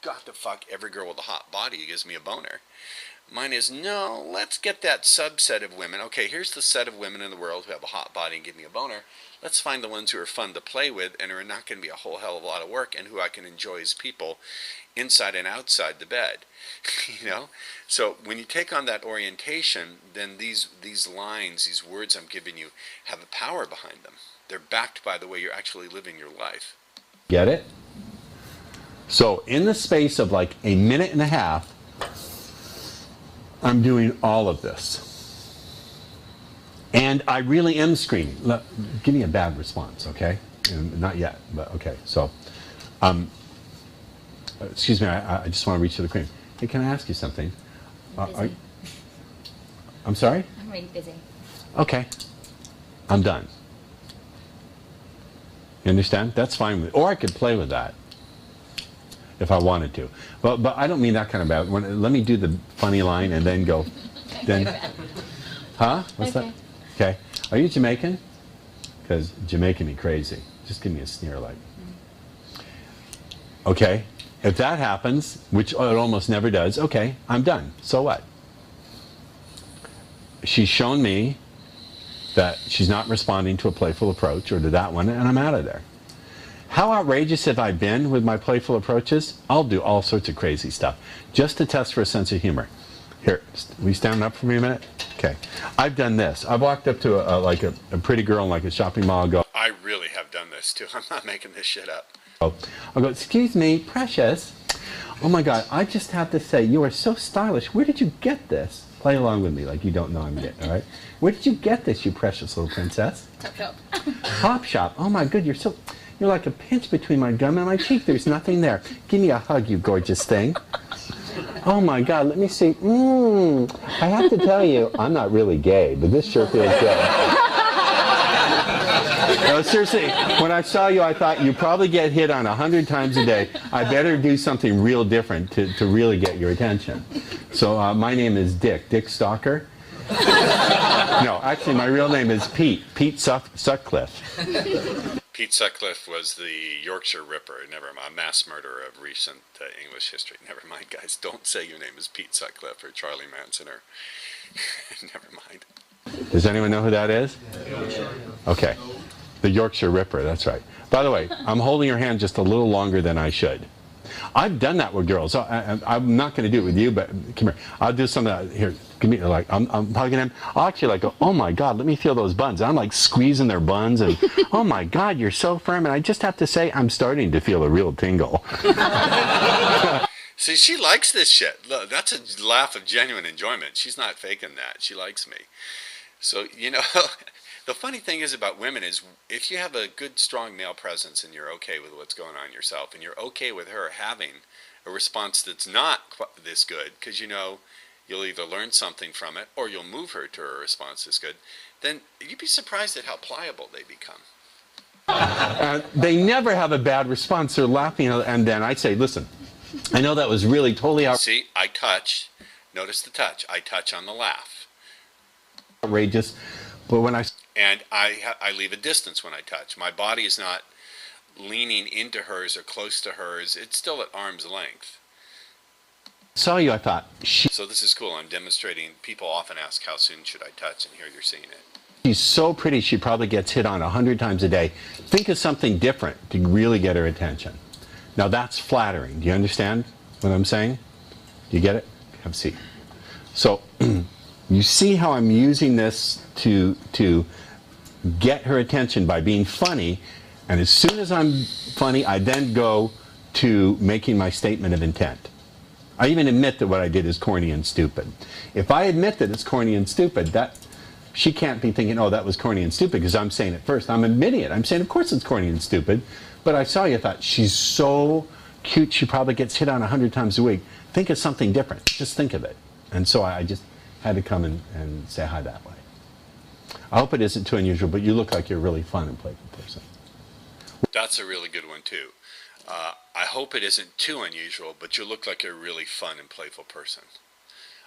got to fuck every girl with a hot body who gives me a boner. Mine is, no, let's get that subset of women. Okay, here's the set of women in the world who have a hot body and give me a boner. Let's find the ones who are fun to play with and are not going to be a whole hell of a lot of work and who I can enjoy as people inside and outside the bed. You know? So when you take on that orientation, then these lines, these words I'm giving you, have a power behind them. They're backed by the way you're actually living your life. Get it? So in the space of like a minute and a half, I'm doing all of this. And I really am screening. Give me a bad response, okay? Not yet, but okay. So, excuse me, I just want to reach for the cream. Hey, can I ask you something? I'm sorry? I'm really busy. Okay. I'm done. You understand? That's fine with me. Or I could play with that if I wanted to. But I don't mean that kind of bad. Let me do the funny line and then go. Then, huh? What's Okay. that? Okay. Are you Jamaican? Because Jamaican me crazy. Just give me a sneer like. Okay. If that happens, which it almost never does, okay, I'm done. So what? She's shown me that she's not responding to a playful approach or to that one, and I'm out of there. How outrageous have I been with my playful approaches? I'll do all sorts of crazy stuff just to test for a sense of humor. Here, will you stand up for me a minute? Okay. I've done this. I've walked up to a pretty girl in like a shopping mall and go, I really have done this too. I'm not making this shit up. I'll go, excuse me, precious, Oh my God, I just have to say, you are so stylish. Where did you get this? Play along with me like you don't know I'm getting, all right? Where did you get this, you precious little princess? Top shop. Top shop. Oh my God, you're like a pinch between my gum and my cheek. There's nothing there. Give me a hug, you gorgeous thing. Oh my God, let me see. I have to tell you, I'm not really gay, but this sure feels good. No, seriously, when I saw you, I thought you probably get hit on 100 times a day. I better do something real different to really get your attention. So my name is Dick Stalker. No, actually, my real name is Pete Sutcliffe. Pete Sutcliffe was the Yorkshire Ripper, never mind, mass murderer of recent English history. Never mind, guys, don't say your name is Pete Sutcliffe or Charlie Manson or... Never mind. Does anyone know who that is? Okay. The Yorkshire Ripper, that's right. By the way, I'm holding your hand just a little longer than I should. I've done that with girls. I'm not going to do it with you, but come here. I'll do some of that. Here, give me, like, I'm hugging them. I'll actually like go, oh my God, let me feel those buns. I'm like squeezing their buns and, oh my God, you're so firm. And I just have to say, I'm starting to feel a real tingle. See, she likes this shit. Look, that's a laugh of genuine enjoyment. She's not faking that. She likes me. So, you know, the funny thing is about women is if you have a good, strong male presence and you're okay with what's going on yourself and you're okay with her having a response that's not this good, because you know you'll either learn something from it or you'll move her to a response that's good, then you'd be surprised at how pliable they become. They never have a bad response. They're laughing, and then I say, listen, I know that was really totally See, I touch. Notice the touch. I touch on the laugh. outrageous, but when I leave a distance when I touch. My body is not leaning into hers or close to hers. It's still at arm's length. saw you, I thought, So this is cool. I'm demonstrating. People often ask, how soon should I touch? And here you're seeing it. she's so pretty, she probably gets hit on 100 times a day. Think of something different to really get her attention. Now that's flattering. Do you understand what I'm saying? Do you get it? Have a seat. So you see how I'm using this to get her attention by being funny, and as soon as I'm funny, I then go to making my statement of intent. I even admit that what I did is corny and stupid. If I admit that it's corny and stupid, that she can't be thinking, oh, that was corny and stupid, because I'm saying it first. I'm admitting it. I'm saying, of course it's corny and stupid, but I saw you, I thought, she's so cute, she probably gets hit on 100 times a week. Think of something different. Just think of it. And so I just had to come and say hi that way. I hope it isn't too unusual, but you look like you're a really fun and playful person. That's a really good one, too. I hope it isn't too unusual, but you look like you're a really fun and playful person.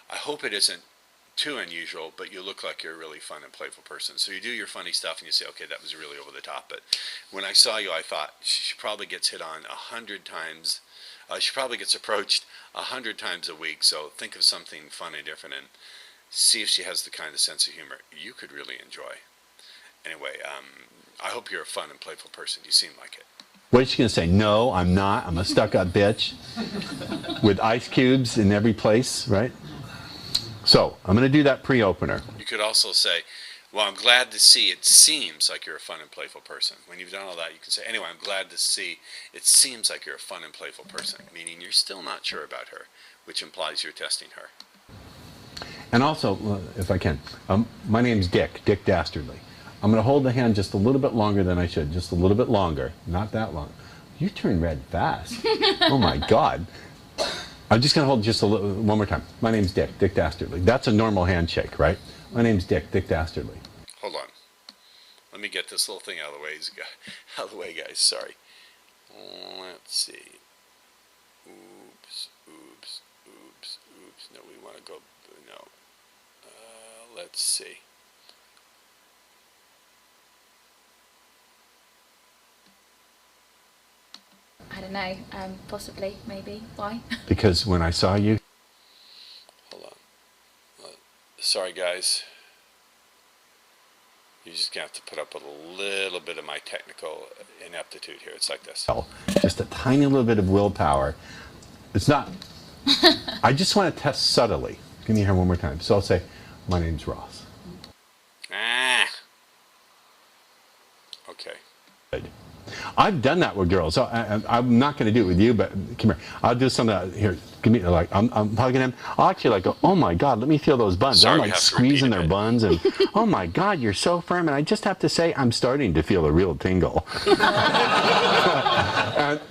I hope it isn't too unusual, but you look like you're a really fun and playful person. So you do your funny stuff and you say, okay, that was really over the top. But when I saw you, I thought she probably gets hit on 100 times. She probably gets approached 100 times a week. So think of something fun and different and see if she has the kind of sense of humor you could really enjoy. Anyway, I hope you're a fun and playful person. You seem like it. What is she going to say? No, I'm not. I'm a stuck-up bitch with ice cubes in every place, right? So I'm going to do that pre-opener. You could also say, well, I'm glad to see it seems like you're a fun and playful person. When you've done all that, you can say, anyway, I'm glad to see it seems like you're a fun and playful person, meaning you're still not sure about her, which implies you're testing her. And also, if I can, my name's Dick Dastardly. I'm going to hold the hand just a little bit longer than I should, just a little bit longer, not that long. You turn red fast. Oh my God. I'm just going to hold just a little, one more time. My name's Dick Dastardly. That's a normal handshake, right? My name's Dick Dastardly. Hold on. Let me get this little thing out of the way, guys. Sorry. Let's see. Oops. No, we want to go, no. Let's see. I don't know. Possibly, maybe. Why? Because when I saw you... Hold on. Sorry, guys. You're just going to have to put up with a little bit of my technical ineptitude here. It's like this. Just a tiny little bit of willpower. It's not... I just want to test subtly. Give me your hand one more time. So I'll say, my name's Ross. Ah. Okay. Good. I've done that with girls. I'm not going to do it with you, but come here. I'll do something here. Give me like I'm hugging them. I'll actually like go, oh my God, let me feel those buns. Sorry, I'm we like have to squeezing repeat their it. buns, and oh my God, you're so firm. And I just have to say, I'm starting to feel a real tingle.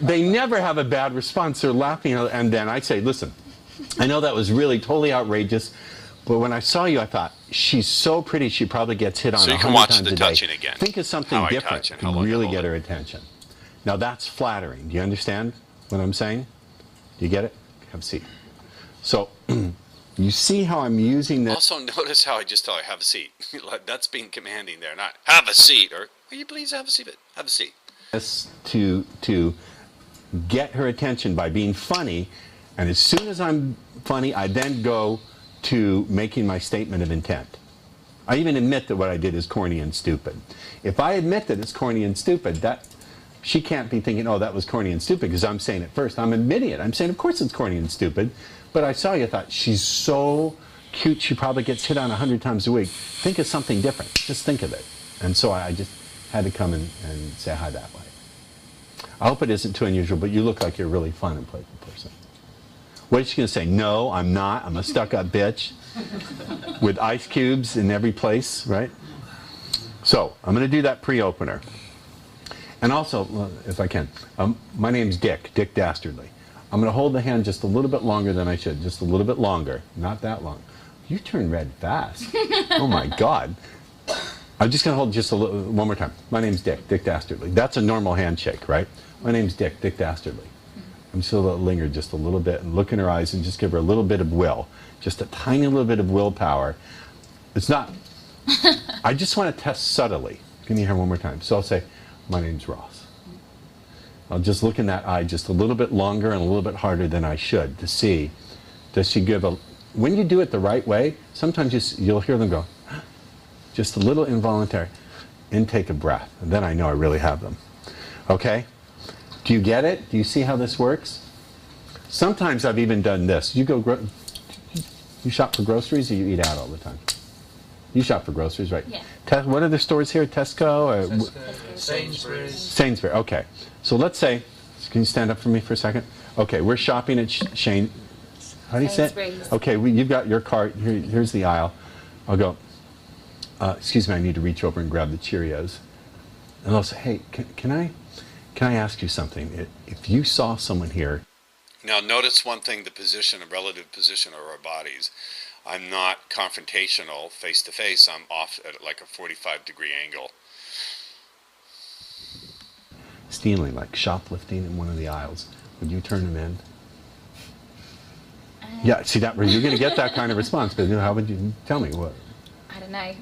They never have a bad response. They're laughing, and then I say, listen, I know that was really totally outrageous, but when I saw you, I thought, she's so pretty, she probably gets hit on So you 100 can watch times the a day. touching again. Think of something How I different touch and to how long I really hold get it. her attention. Now that's flattering. Do you understand what I'm saying? Do you get it? Have a seat. So you see how I'm using this. Also, notice how I just tell her, have a seat. That's being commanding there, not have a seat, or will you please have a seat? Have a seat. To get her attention by being funny, and as soon as I'm funny, I then go to making my statement of intent. I even admit that what I did is corny and stupid. If I admit that it's corny and stupid, that she can't be thinking, oh, that was corny and stupid because I'm saying it first. I'm admitting it. I'm saying, of course it's corny and stupid, but I saw you, I thought, she's so cute, she probably gets hit on 100 times a week. Think of something different. Just think of it. And so I just had to come and say hi that way. I hope it isn't too unusual, but you look like you're a really fun and playful person. What is she going to say? No, I'm not. I'm a stuck-up bitch with ice cubes in every place, right? So I'm going to do that pre-opener. And also, well, if I can, my name's Dick Dastardly. I'm going to hold the hand just a little bit longer than I should, just a little bit longer, not that long. You turn red fast. Oh my God. I'm just going to hold just a little, one more time. My name's Dick Dastardly. That's a normal handshake, right? My name's Dick Dastardly. I'm just going to linger just a little bit and look in her eyes and just give her a little bit of will, just a tiny little bit of willpower. It's not, I just want to test subtly. Give me her one more time. So I'll say, my name's Ross. I'll just look in that eye just a little bit longer and a little bit harder than I should to see, does she give a, when you do it the right way, sometimes you'll hear them go, just a little involuntary intake of breath, and then I know I really have them. Okay? Do you get it? Do you see how this works? Sometimes I've even done this. You shop for groceries, or you eat out all the time? You shop for groceries, right? Yeah. What are the stores here? Tesco? Or Sainsbury's. Sainsbury. Okay. So let's say, can you stand up for me for a second? Okay, we're shopping at Shane. How do you say it? Sainsbury's. Okay, you've got your cart. Here's the aisle. I'll go, excuse me, I need to reach over and grab the Cheerios. And I'll say, hey, can I ask you something? If you saw someone here. Now notice one thing, the position, a relative position of our bodies. I'm not confrontational face to face. I'm off at like a 45-degree angle. Stealing, like shoplifting in one of the aisles. Would you turn them in? Yeah, see that, you're going to get that kind of response, but how would you tell me what? I don't know.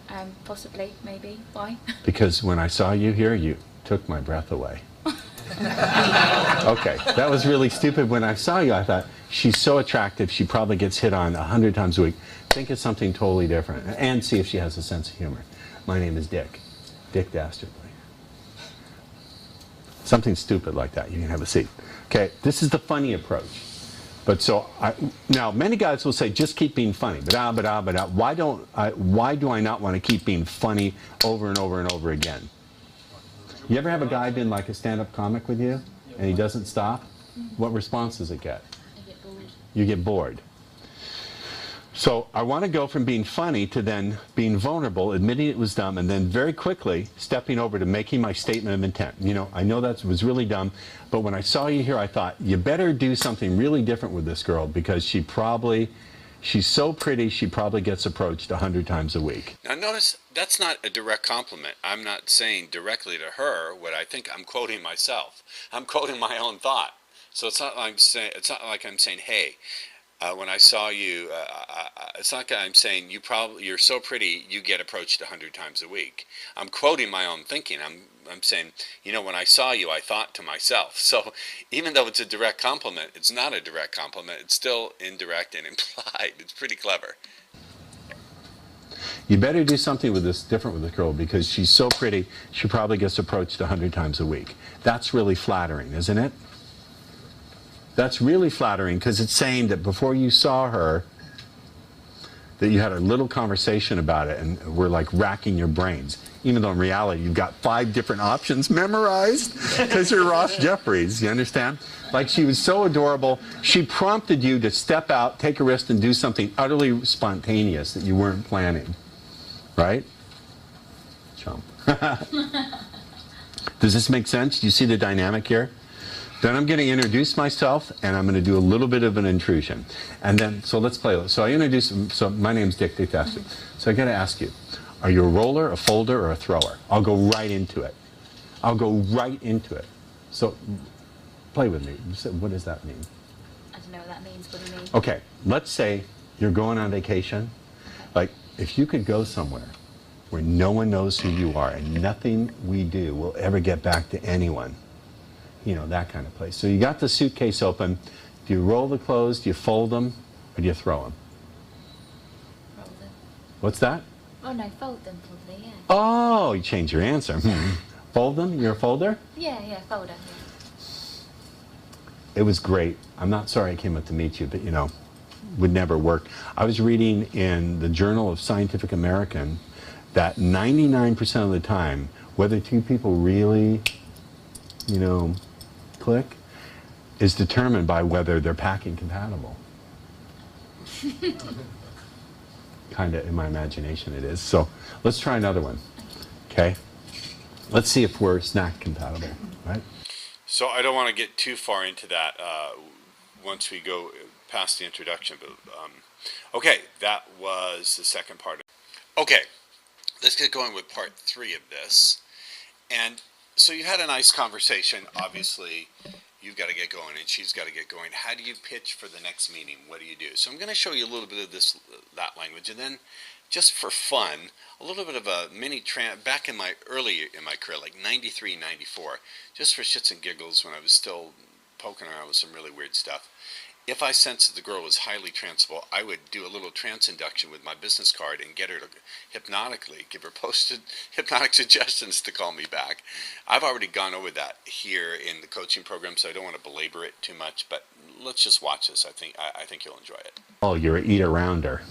Possibly, maybe. Why? Because when I saw you here, you took my breath away. Okay, that was really stupid. When I saw you, I thought, she's so attractive, she probably gets hit on 100 times a week. Think of something totally different, and see if she has a sense of humor. My name is Dick Dastardly. Something stupid like that. You can have a seat. Okay, this is the funny approach. But so, now many guys will say, just keep being funny. Why do I not want to keep being funny over and over and over again? You ever have a guy been like a stand-up comic with you, and he doesn't stop? What response does it get? I get bored. You get bored. So I want to go from being funny to then being vulnerable, admitting it was dumb, and then very quickly stepping over to making my statement of intent. You know, I know that was really dumb, but when I saw you here, I thought, you better do something really different with this girl, because she's so pretty, she probably gets approached 100 times a week. Now notice, that's not a direct compliment. I'm not saying directly to her what I think. I'm quoting myself. I'm quoting my own thought. So it's not like I'm saying, hey, when I saw you, it's not like I'm saying you're so pretty, you get approached 100 times a week. I'm quoting my own thinking. I'm saying, you know, when I saw you, I thought to myself. So even though it's a direct compliment, it's not a direct compliment. It's still indirect and implied. It's pretty clever. You better do something with this different with this girl, because she's so pretty, she probably gets approached 100 times a week. That's really flattering, isn't it? That's really flattering, because it's saying that before you saw her, that you had a little conversation about it and were like racking your brains, even though in reality you've got 5 different options memorized because you're Ross Jeffries, you understand? Like, she was so adorable. She prompted you to step out, take a risk, and do something utterly spontaneous that you weren't planning, right? Chump. Does this make sense? Do you see the dynamic here? Then I'm going to introduce myself, and I'm going to do a little bit of an intrusion. And then, so let's play. So I introduce, so my name's Dick Tastic. So I got to ask you, are you a roller, a folder, or a thrower? I'll go right into it. I'll go right into it. So play with me. You said, what does that mean? I don't know what that means. What do you mean? Okay, let's say you're going on vacation. Like, if you could go somewhere where no one knows who you are and nothing we do will ever get back to anyone, you know, that kind of place. So you got the suitcase open. Do you roll the clothes, do you fold them, or do you throw them? Roll them. What's that? Oh no, fold them probably, yeah. Oh, you changed your answer. Fold them? You're a folder? Yeah, folder, yeah. It was great. I'm not sorry I came up to meet you, but you know, would never work. I was reading in the Journal of Scientific American that 99% of the time, whether 2 people really, you know, click, is determined by whether they're packing compatible. Kind of in my imagination it is. So let's try another one. Okay? Let's see if we're snack compatible, right? So I don't want to get too far into that once we go past the introduction. But okay, that was the second part. Okay, let's get going with part 3 of this. And so you had a nice conversation. Obviously, you've got to get going, and she's got to get going. How do you pitch for the next meeting? What do you do? So I'm going to show you a little bit of that language, and then, just for fun, a little bit of a mini back in my career, like 93, 94, just for shits and giggles when I was still poking around with some really weird stuff. If I sensed that the girl was highly tranceable, I would do a little trance induction with my business card and get her to hypnotically give her posted hypnotic suggestions to call me back. I've already gone over that here in the coaching program, so I don't want to belabor it too much, but let's just watch this. I think you'll enjoy it. Oh, you're an eat-arounder.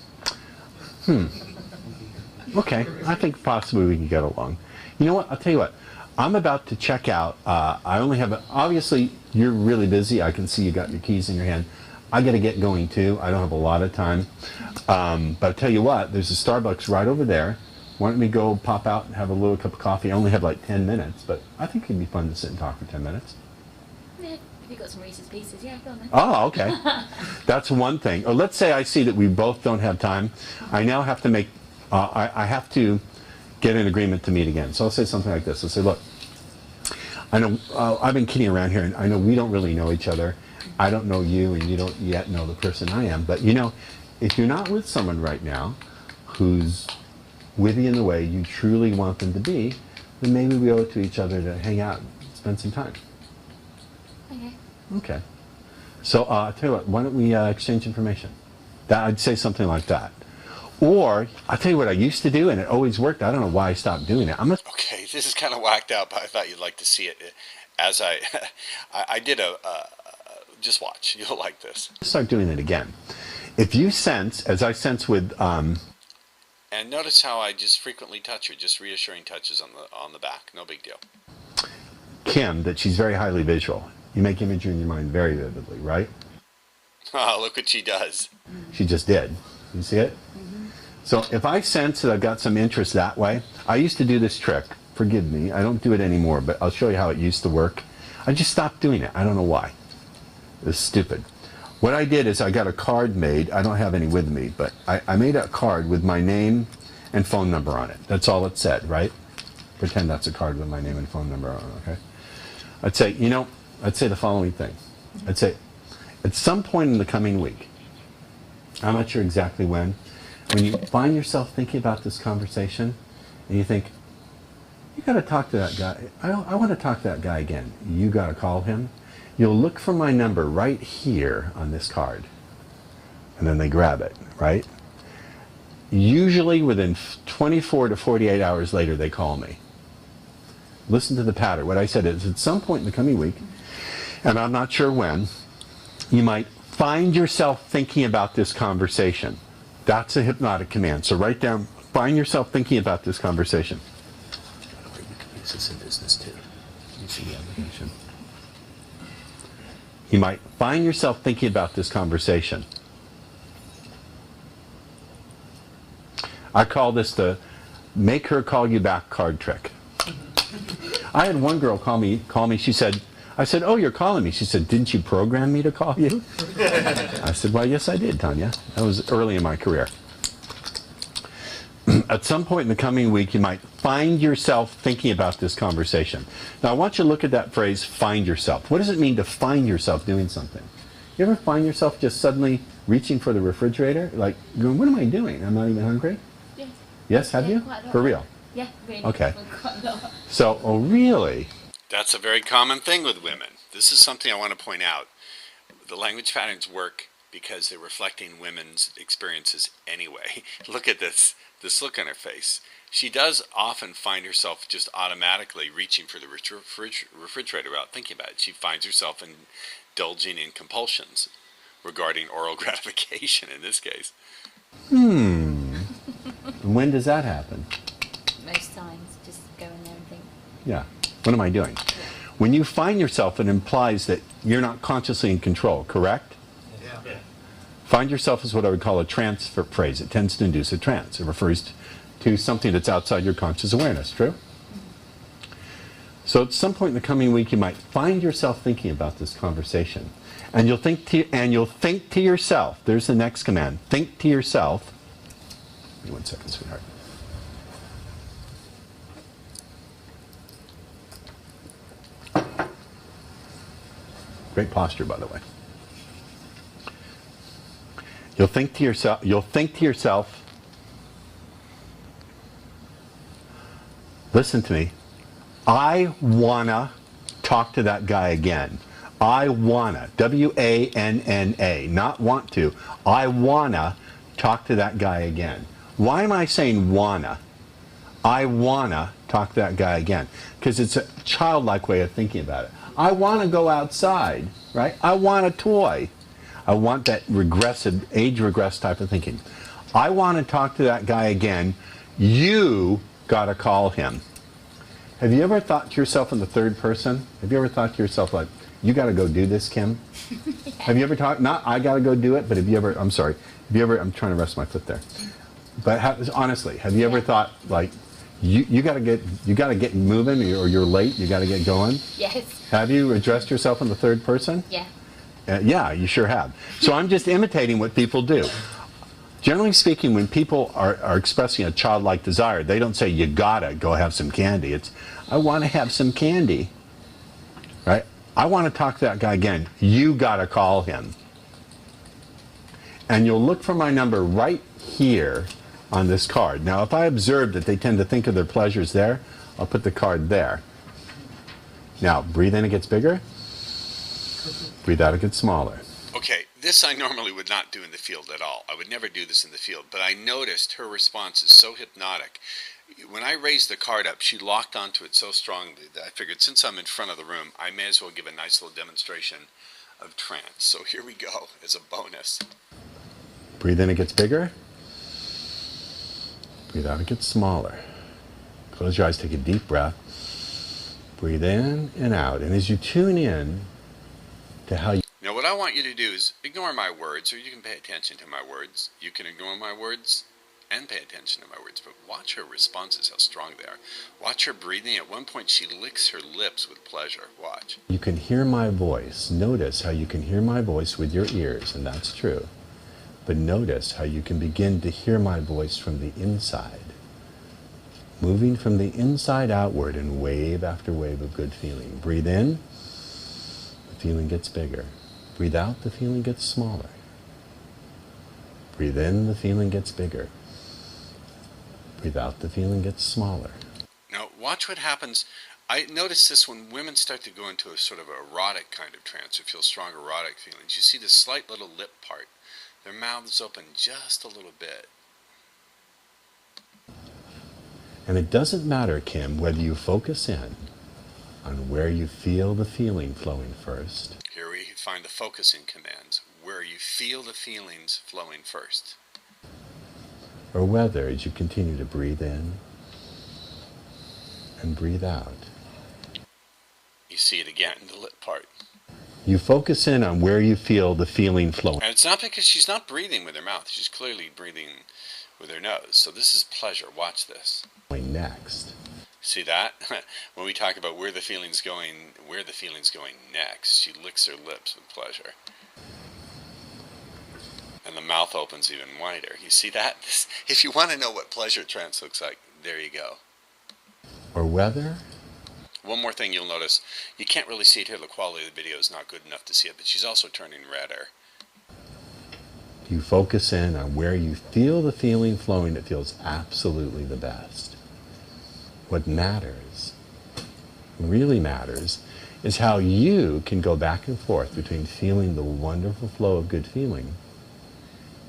Okay, I think possibly we can get along. You know what? I'll tell you what. I'm about to check out. I only have, obviously, you're really busy. I can see you got your keys in your hand. I got to get going too. I don't have a lot of time. But I'll tell you what, there's a Starbucks right over there. Why don't we go pop out and have a little cup of coffee? I only have like 10 minutes, but I think it'd be fun to sit and talk for 10 minutes. Yeah, if you've got some Reese's Pieces, yeah, go on then. Oh, okay. That's one thing. Or let's say I see that we both don't have time. I now have to make, I have to get an agreement to meet again. So I'll say something like this. I'll say, look, I know I've been kidding around here, and I know we don't really know each other. I don't know you, and you don't yet know the person I am. But you know, if you're not with someone right now who's with you in the way you truly want them to be, then maybe we owe it to each other to hang out and spend some time. Okay. Okay. So I'll tell you what, why don't we exchange information? I'd say something like that. Or, I'll tell you what I used to do, and it always worked. I don't know why I stopped doing it. Okay, this is kind of whacked out, but I thought you'd like to see it as I did just watch. You'll like this. Start doing it again. If you sense, as I sense with, and notice how I just frequently touch her, just reassuring touches on the back. No big deal. Kim, that she's very highly visual. You make imagery in your mind very vividly, right? Oh, look what she does. She just did. You see it? So if I sense that I've got some interest that way, I used to do this trick. Forgive me, I don't do it anymore, but I'll show you how it used to work. I just stopped doing it. I don't know why. It was stupid. What I did is I got a card made. I don't have any with me, but I made a card with my name and phone number on it. That's all it said, right? Pretend that's a card with my name and phone number on it, okay? I'd say, you know, I'd say the following thing. I'd say, at some point in the coming week, I'm not sure exactly when you find yourself thinking about this conversation and you think, you got to talk to that guy. I want to talk to that guy again. You got to call him. You'll look for my number right here on this card. And then they grab it, right? Usually within 24 to 48 hours later, they call me. Listen to the pattern. What I said is at some point in the coming week, and I'm not sure when, you might find yourself thinking about this conversation. That's a hypnotic command. So write down, find yourself thinking about this conversation. You can use this in business too. You see the application. You might find yourself thinking about this conversation. I call this the make her call you back card trick. I had one girl call me, she said, I said, oh, you're calling me. She said, didn't you program me to call you? I said, well, yes, I did, Tanya. That was early in my career. At some point in the coming week, you might find yourself thinking about this conversation. Now, I want you to look at that phrase, find yourself. What does it mean to find yourself doing something? You ever find yourself just suddenly reaching for the refrigerator? Like, going, what am I doing? I'm not even hungry? Yes. Yes, have you? Quite a lot. For real? Yeah, really. Okay. Quite a lot. So, oh, really? That's a very common thing with women. This is something I want to point out. The language patterns work because they're reflecting women's experiences anyway. Look at this look on her face. She does often find herself just automatically reaching for the refrigerator without thinking about it. She finds herself indulging in compulsions regarding oral gratification in this case. When does that happen? Most times, just go in there and think. Yeah. What am I doing? When you find yourself, it implies that you're not consciously in control, correct? Yeah. Find yourself is what I would call a trance phrase. It tends to induce a trance. It refers to something that's outside your conscious awareness, true? So at some point in the coming week, you might find yourself thinking about this conversation. And you'll think to yourself, there's the next command, think to yourself. Give me 1 second, sweetheart. Great posture, by the way. You'll think to yourself, listen to me, I wanna talk to that guy again. I wanna, W-A-N-N-A, not want to. I wanna talk to that guy again. Why am I saying wanna? I wanna talk to that guy again. Because it's a childlike way of thinking about it. I want to go outside, right? I want a toy. I want that regressive, age-regressed type of thinking. I want to talk to that guy again. You got to call him. Have you ever thought to yourself in the third person? Have you ever thought to yourself like, you got to go do this, Kim? Yeah. Have you ever thought, not I got to go do it, but have you ever, I'm sorry, have you ever, I'm trying to rest my foot there. But honestly, have you ever thought like, you got to get moving, or you're late, you got to get going? Yes. Have you addressed yourself in the third person? Yeah. Yeah, you sure have. So I'm just imitating what people do. Generally speaking, when people are expressing a childlike desire, they don't say, you gotta go have some candy. It's, I want to have some candy. Right? I want to talk to that guy again. You gotta call him. And you'll look for my number right here on this card. Now, if I observe that they tend to think of their pleasures there, I'll put the card there. Now, breathe in, it gets bigger. Breathe out, it gets smaller. Okay, this I normally would not do in the field at all. I would never do this in the field, but I noticed her response is so hypnotic. When I raised the card up, she locked onto it so strongly that I figured since I'm in front of the room, I may as well give a nice little demonstration of trance. So here we go as a bonus. Breathe in, it gets bigger. Breathe out, it gets smaller. Close your eyes, take a deep breath. Breathe in and out. And as you tune in to how you... Now what I want you to do is ignore my words, or you can pay attention to my words. You can ignore my words and pay attention to my words, but watch her responses, how strong they are. Watch her breathing. At one point she licks her lips with pleasure. Watch. You can hear my voice. Notice how you can hear my voice with your ears, and that's true. But notice how you can begin to hear my voice from the inside, moving from the inside outward in wave after wave of good feeling. Breathe in, the feeling gets bigger. Breathe out, the feeling gets smaller. Breathe in, the feeling gets bigger. Breathe out, the feeling gets smaller. Now watch what happens. I notice this when women start to go into a sort of erotic kind of trance or feel strong erotic feelings. You see this slight little lip part. Their mouths open just a little bit. And it doesn't matter, Kim, whether you focus in on where you feel the feeling flowing first. Here we find the focusing commands, where you feel the feelings flowing first. or whether, as you continue to breathe in and breathe out, You see it again, the lip part. you focus in on where you feel the feeling flowing. And it's not because she's not breathing with her mouth. She's clearly breathing with her nose. So this is pleasure. Watch this. Next. See that? When we talk about where the feeling's going next, she licks her lips with pleasure. And the mouth opens even wider. You see that? If you want to know what pleasure trance looks like, there you go. Or whether. One more thing you'll notice, you can't really see it here. The quality of the video is not good enough to see it, but she's also turning redder. You focus in on where you feel the feeling flowing that feels absolutely the best. What matters, really matters, is how you can go back and forth between feeling the wonderful flow of good feeling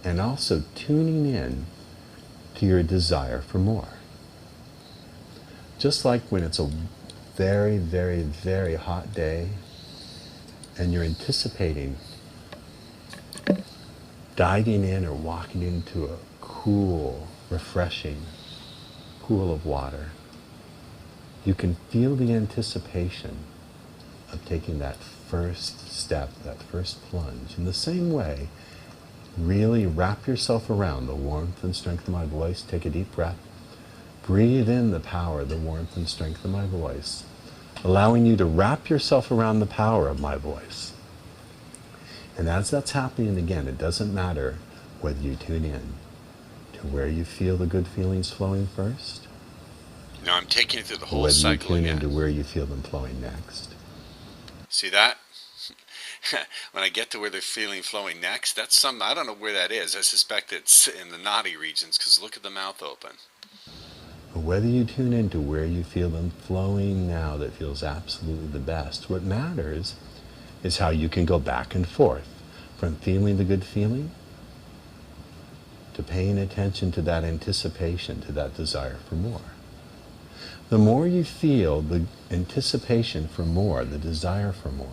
and also tuning in to your desire for more. Just like when it's a very, very, very hot day and you're anticipating diving in or walking into a cool, refreshing pool of water, you can feel the anticipation of taking that first step, that first plunge. In the same way, really wrap yourself around the warmth and strength of my voice. Take a deep breath. Breathe in the power, the warmth and strength of my voice, allowing you to wrap yourself around the power of my voice. And as that's happening again, it doesn't matter whether you tune in to where you feel the good feelings flowing first, Now I'm taking it through the or whole whether you cycle tune again. into where you feel them flowing next. See that? When I get to where they're feeling flowing next, that's something, I don't know where that is. I suspect it's in the naughty regions, because look at the mouth open. Or whether you tune into where you feel them flowing now that feels absolutely the best. What matters is how you can go back and forth from feeling the good feeling to paying attention to that anticipation, to that desire for more. The more you feel the anticipation for more, the desire for more,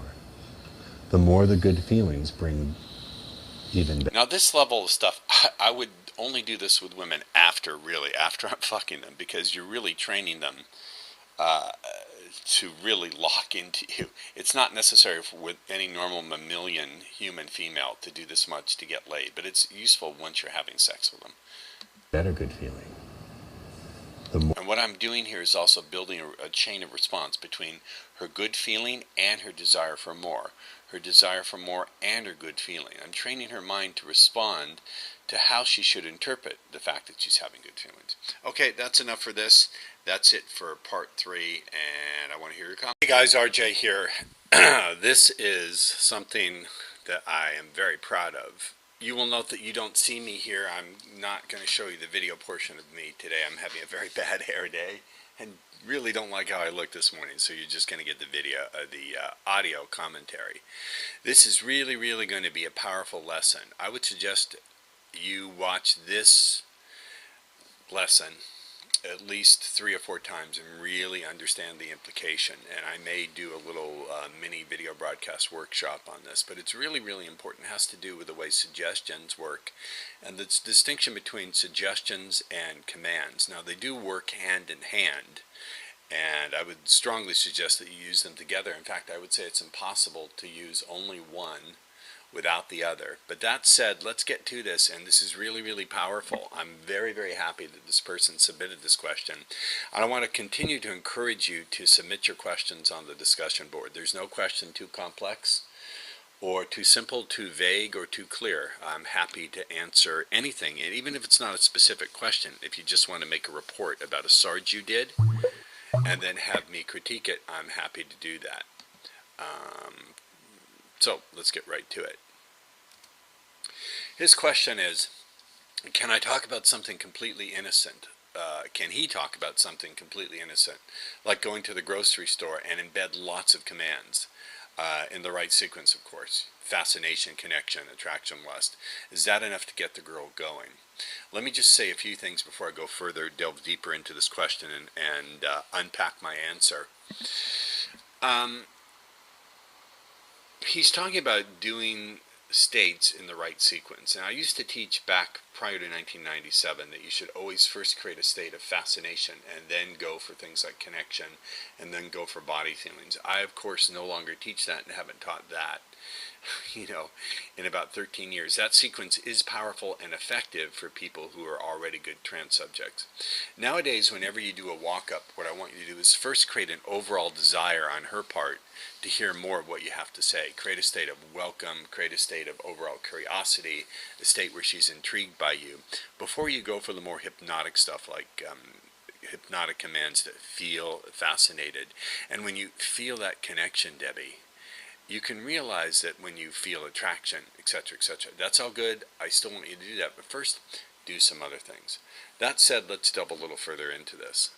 the more the good feelings bring even better. Now this level of stuff, I would only do this with women after I'm fucking them, because you're really training them to really lock into you. It's not necessary with any normal mammalian human female to do this much to get laid, but it's useful once you're having sex with them. Better good feeling. The more And what I'm doing here is also building a chain of response between her good feeling and her desire for more. Her desire for more and her good feeling. I'm training her mind to respond to how she should interpret the fact that she's having good feelings. Okay, that's enough for this. That's it for part 3, and I want to hear your comments. Hey guys, RJ here. This is something that I am very proud of. You will note that you don't see me here. I'm not going to show you the video portion of me today. I'm having a very bad hair day and really don't like how I look this morning, so you're just going to get the video, the audio commentary. This is really, really going to be a powerful lesson. I would suggest you watch this lesson at least 3 or 4 times and really understand the implication. And I may do a little mini video broadcast workshop on this, but it's really, really important. It has to do with the way suggestions work and the distinction between suggestions and commands. Now, they do work hand in hand, and I would strongly suggest that you use them together. In fact, I would say it's impossible to use only one without the other. But that said, let's get to this, and this is really, really powerful. I'm very, very happy that this person submitted this question. I want to continue to encourage you to submit your questions on the discussion board. There's no question too complex or too simple, too vague, or too clear. I'm happy to answer anything, and even if it's not a specific question, if you just want to make a report about a SARG you did and then have me critique it, I'm happy to do that. So let's get right to it. His question is, can I talk about something completely innocent? Can he talk about something completely innocent, like going to the grocery store and embed lots of commands in the right sequence, of course? Fascination, connection, attraction, lust. Is that enough to get the girl going? Let me just say a few things before I go further, delve deeper into this question and unpack my answer. He's talking about doing states in the right sequence. And I used to teach back prior to 1997 that you should always first create a state of fascination and then go for things like connection and then go for body feelings. I, of course, no longer teach that and haven't taught that, in about 13 years. That sequence is powerful and effective for people who are already good trance subjects. Nowadays, whenever you do a walk-up, what I want you to do is first create an overall desire on her part to hear more of what you have to say. Create a state of welcome, create a state of overall curiosity, a state where she's intrigued by you, before you go for the more hypnotic stuff like hypnotic commands that feel fascinated. And when you feel that connection, Debbie, you can realize that when you feel attraction, etc., etc., that's all good. I still want you to do that, but first, do some other things. That said, let's delve a little further into this.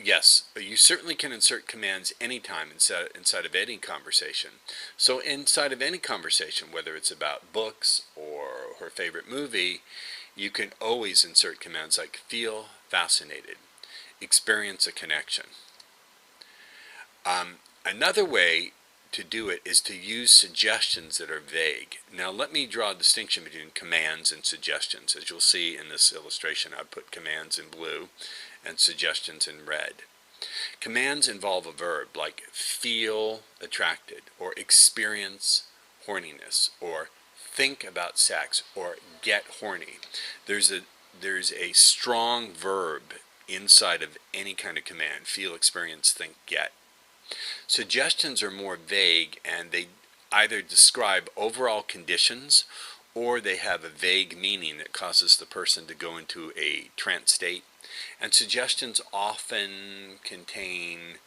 Yes, you certainly can insert commands anytime inside of any conversation. So inside of any conversation, whether it's about books or her favorite movie, you can always insert commands like feel fascinated, experience a connection. Another way to do it is to use suggestions that are vague. Now let me draw a distinction between commands and suggestions. As you'll see in this illustration, I put commands in blue and suggestions in red. Commands involve a verb like feel attracted, or experience horniness, or think about sex, or get horny. There's a strong verb inside of any kind of command: feel, experience, think, get. Suggestions are more vague, and they either describe overall conditions or they have a vague meaning that causes the person to go into a trance state. And suggestions often contain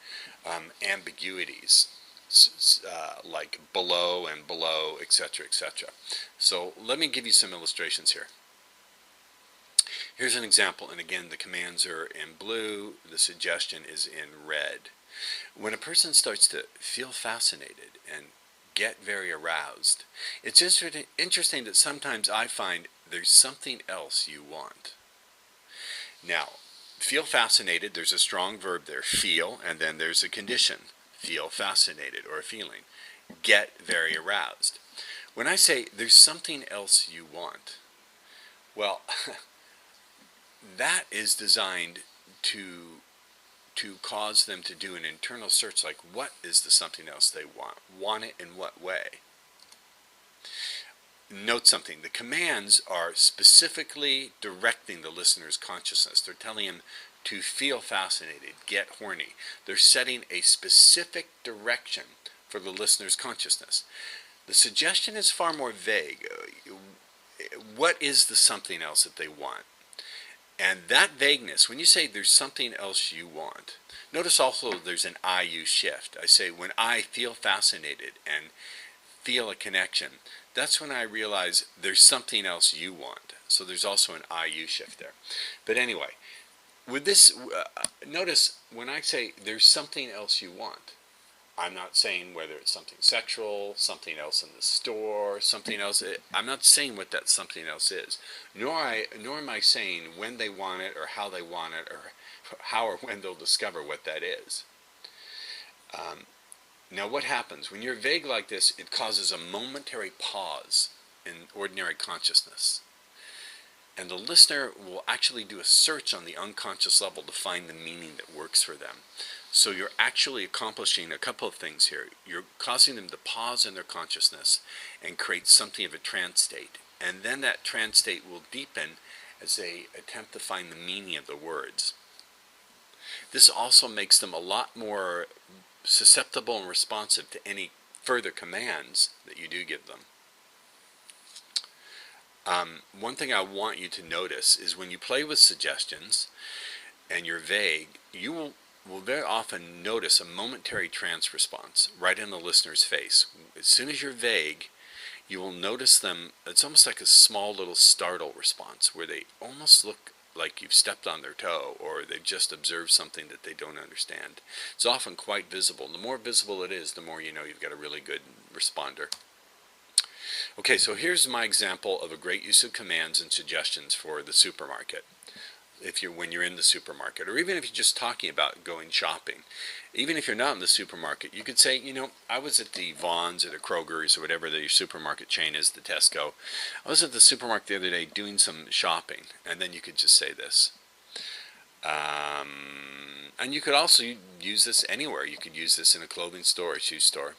ambiguities, like below and below, etc., etc. So let me give you some illustrations here. Here's an example, and again, the commands are in blue, the suggestion is in red. When a person starts to feel fascinated and get very aroused, it's interesting that sometimes I find there's something else you want. Now, feel fascinated, there's a strong verb there, feel, and then there's a condition, feel fascinated, or a feeling. Get very aroused. When I say there's something else you want, well, that is designed to cause them to do an internal search, like what is the something else they want? Want it in what way? Note something, the commands are specifically directing the listener's consciousness. They're telling him to feel fascinated, get horny. They're setting a specific direction for the listener's consciousness. The suggestion is far more vague. What is the something else that they want? And that vagueness, when you say there's something else you want, notice also there's an IU shift. I say when I feel fascinated and feel a connection, that's when I realize there's something else you want. So there's also an IU shift there. But anyway, with this, notice when I say there's something else you want, I'm not saying whether it's something sexual, something else in the store, something else. I'm not saying what that something else is. Nor am I saying when they want it or how they want it or how or when they'll discover what that is. Now what happens? When you're vague like this, it causes a momentary pause in ordinary consciousness. And the listener will actually do a search on the unconscious level to find the meaning that works for them. So you're actually accomplishing a couple of things here. You're causing them to pause in their consciousness and create something of a trance state. And then that trance state will deepen as they attempt to find the meaning of the words. This also makes them a lot more susceptible and responsive to any further commands that you do give them. One thing I want you to notice is when you play with suggestions and you're vague, you will very often notice a momentary trance response right in the listener's face. As soon as you're vague, you will notice them. It's almost like a small little startle response where they almost look like you've stepped on their toe or they've just observed something that they don't understand. It's often quite visible. The more visible it is, the more you know you've got a really good responder. Okay, so here's my example of a great use of commands and suggestions for the supermarket. when you're in the supermarket, or even if you're just talking about going shopping. Even if you're not in the supermarket, you could say, I was at the Vaughn's or the Kroger's or whatever the supermarket chain is, the Tesco. I was at the supermarket the other day doing some shopping, and then you could just say this. And you could also use this anywhere. You could use this in a clothing store or shoe store.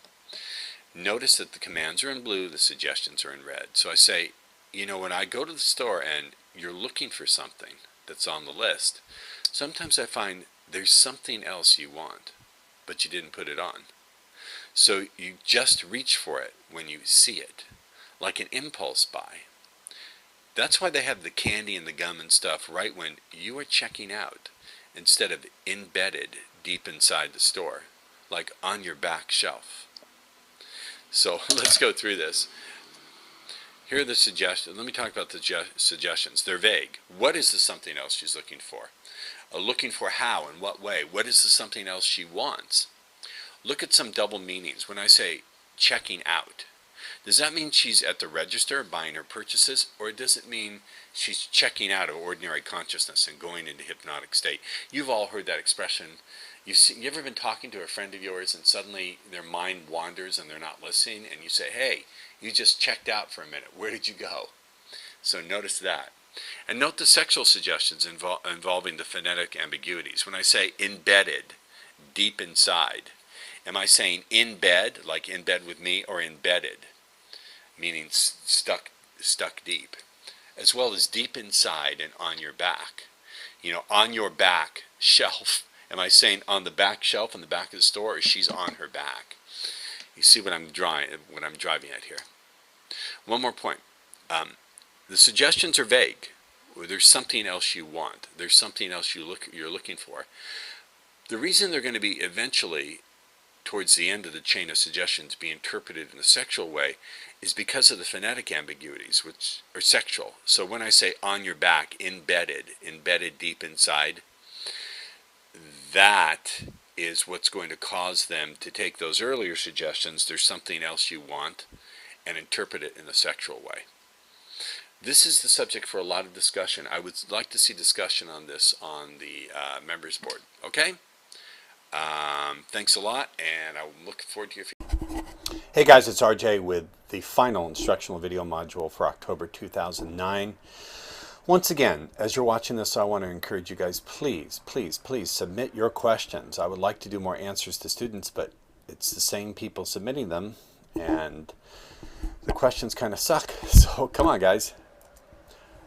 Notice that the commands are in blue, the suggestions are in red. So I say, when I go to the store and you're looking for something that's on the list, sometimes I find there's something else you want, but you didn't put it on. So you just reach for it when you see it, like an impulse buy. That's why they have the candy and the gum and stuff right when you are checking out, instead of embedded deep inside the store, like on your back shelf. So let's go through this. Here are the suggestions. Let me talk about the suggestions. They're vague. What is the something else she's looking for? Looking for how, in what way? What is the something else she wants? Look at some double meanings. When I say checking out, does that mean she's at the register buying her purchases, or does it mean she's checking out of ordinary consciousness and going into hypnotic state? You've all heard that expression. You ever been talking to a friend of yours and suddenly their mind wanders and they're not listening, and you say, hey, you just checked out for a minute. Where did you go? So notice that. And note the sexual suggestions involving the phonetic ambiguities. When I say embedded, deep inside, am I saying in bed, like in bed with me, or embedded, meaning stuck deep, as well as deep inside and on your back? On your back shelf. Am I saying on the back shelf in the back of the store, or she's on her back? You see what I'm driving at here. One more point. The suggestions are vague. There's something else you want. There's something else you're looking for. The reason they're going to be eventually, towards the end of the chain of suggestions, be interpreted in a sexual way is because of the phonetic ambiguities, which are sexual. So when I say on your back, embedded deep inside, that is what's going to cause them to take those earlier suggestions, there's something else you want, and interpret it in a sexual way. This is the subject for a lot of discussion. I would like to see discussion on this on the members board. Okay? Thanks a lot, and I'm looking forward to your feedback. Hey guys, it's RJ with the final instructional video module for October 2009. Once again, as you're watching this, I want to encourage you guys, please submit your questions. I would like to do more answers to students, but it's the same people submitting them, and the questions kind of suck. So come on, guys.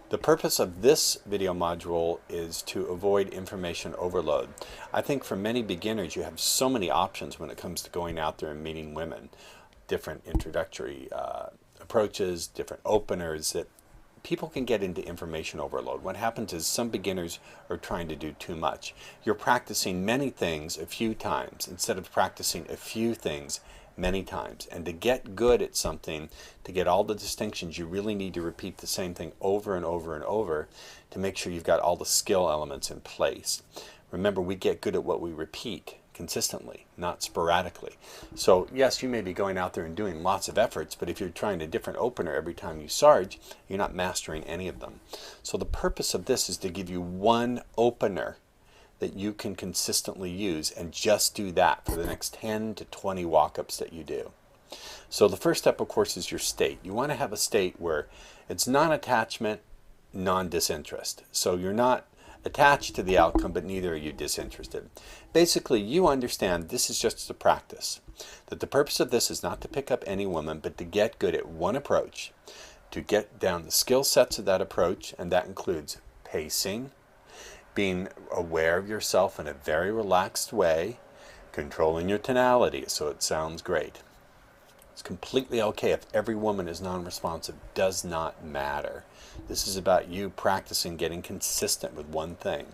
The purpose of this video module is to avoid information overload. I think for many beginners, you have so many options when it comes to going out there and meeting women. Different introductory approaches, different openers, that people can get into information overload. What happens is some beginners are trying to do too much. You're practicing many things a few times instead of practicing a few things many times. And to get good at something, to get all the distinctions, you really need to repeat the same thing over and over and over to make sure you've got all the skill elements in place. Remember, we get good at what we repeat consistently, not sporadically. So yes, you may be going out there and doing lots of efforts, but if you're trying a different opener every time you sarge, you're not mastering any of them. So the purpose of this is to give you one opener that you can consistently use, and just do that for the next 10 to 20 walk-ups that you do. So the first step, of course, is your state. You want to have a state where it's non-attachment, non-disinterest. So you're not attached to the outcome, but neither are you disinterested. Basically, you understand this is just a practice. That the purpose of this is not to pick up any woman, but to get good at one approach, to get down the skill sets of that approach, and that includes pacing, being aware of yourself in a very relaxed way, controlling your tonality so it sounds great. It's completely okay if every woman is non-responsive. Does not matter. This is about you practicing getting consistent with one thing.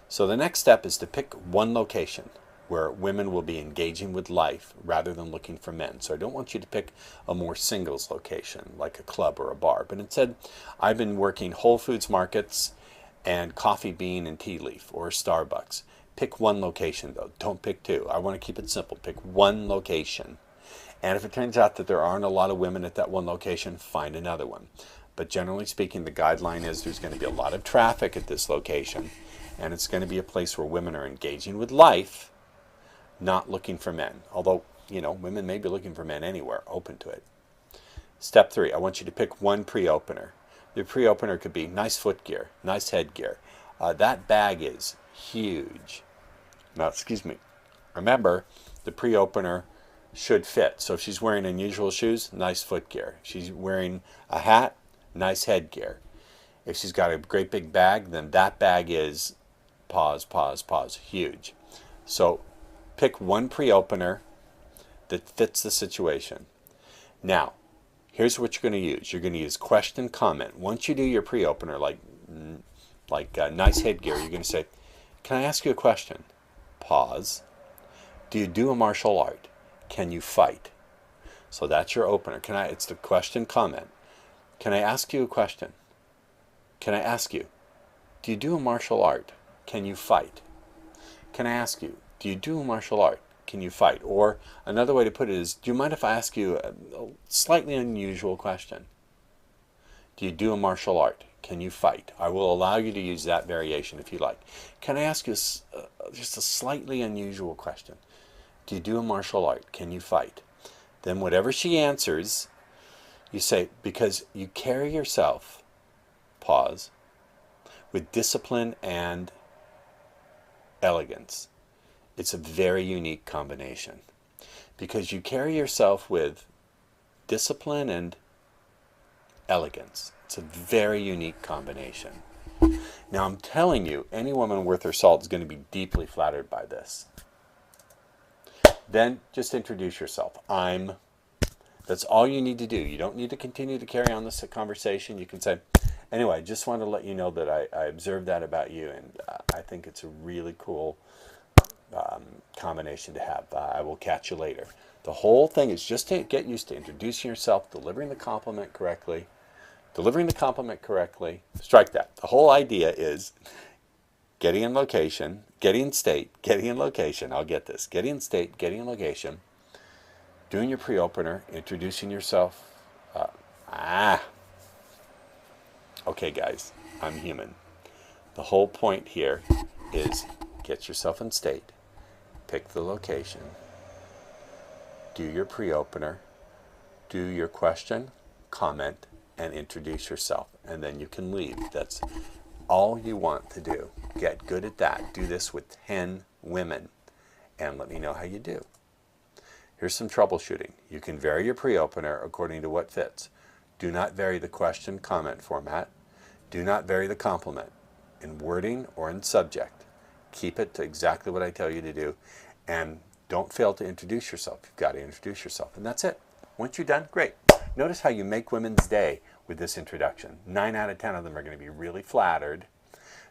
So the next step is to pick one location where women will be engaging with life rather than looking for men. So I don't want you to pick a more singles location like a club or a bar, but instead I've been working Whole Foods markets and Coffee Bean and Tea Leaf or Starbucks. Pick one location though, don't pick two. I want to keep it simple. Pick one location. And if it turns out that there aren't a lot of women at that one location, find another one. But generally speaking, the guideline is there's going to be a lot of traffic at this location, and it's going to be a place where women are engaging with life, not looking for men. Although, you know, women may be looking for men anywhere, open to it. Step 3, I want you to pick one pre-opener. The pre-opener could be nice footgear, nice headgear. That bag is huge. Now, excuse me. Remember, the pre-opener should fit. So if she's wearing unusual shoes, nice footgear. If she's wearing a hat, nice headgear. If she's got a great big bag, then that bag is, pause, huge. So pick one pre-opener that fits the situation. Now, here's what you're going to use. You're going to use question comment. Once you do your pre-opener, like nice headgear, you're going to say, can I ask you a question? Pause. Do you do a martial art? Can you fight? So that's your opener. It's the question comment. Can I ask you a question? Can I ask you, do you do a martial art? Can you fight? Can I ask you, do you do a martial art? Can you fight? Or another way to put it is, do you mind if I ask you a slightly unusual question? Do you do a martial art? Can you fight? I will allow you to use that variation if you like. Can I ask you just a slightly unusual question? Do you do a martial art? Can you fight? Then whatever she answers, you say, because you carry yourself, pause, with discipline and elegance. It's a very unique combination. Because you carry yourself with discipline and elegance. It's a very unique combination. Now I'm telling you, any woman worth her salt is going to be deeply flattered by this. Then just introduce yourself. That's all you need to do. You don't need to continue to carry on this conversation. You can say, anyway, I just want to let you know that I observed that about you, and I think it's a really cool combination to have. I will catch you later. The whole thing is just to get used to introducing yourself, delivering the compliment correctly. Strike that. The whole idea is getting in location, getting in state, getting in location. I'll get this. Getting in state, getting in location, doing your pre-opener, introducing yourself. Okay, guys, I'm human. The whole point here is get yourself in state, pick the location, do your pre-opener, do your question, comment, and introduce yourself, and then you can leave. That's all you want to do. Get good at that. Do this with 10 women, and let me know how you do. Here's some troubleshooting. You can vary your pre-opener according to what fits. Do not vary the question comment format. Do not vary the compliment in wording or in subject. Keep it to exactly what I tell you to do, and don't fail to introduce yourself. You've got to introduce yourself, and that's it. Once you're done, great. Notice how you make women's day with this introduction. 9 out of 10 of them are going to be really flattered.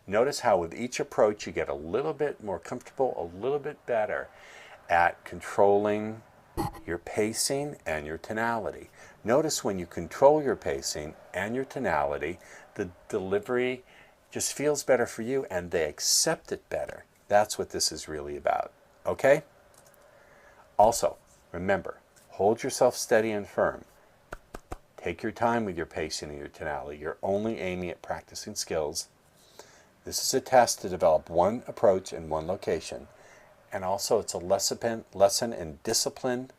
Notice how with each approach you get a little bit more comfortable, a little bit better at controlling your pacing and your tonality. Notice when you control your pacing and your tonality, the delivery just feels better for you and they accept it better. That's what this is really about. Okay? Also, remember, hold yourself steady and firm. Take your time with your pacing and your tonality. You're only aiming at practicing skills. This is a test to develop one approach in one location. And also it's a lesson in discipline.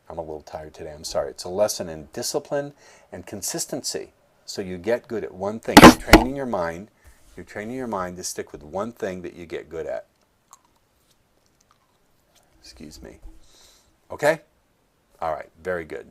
I'm a little tired today, I'm sorry. It's a lesson in discipline and consistency. So you get good at one thing. You're training your mind to stick with one thing that you get good at. Excuse me. Okay? All right, very good.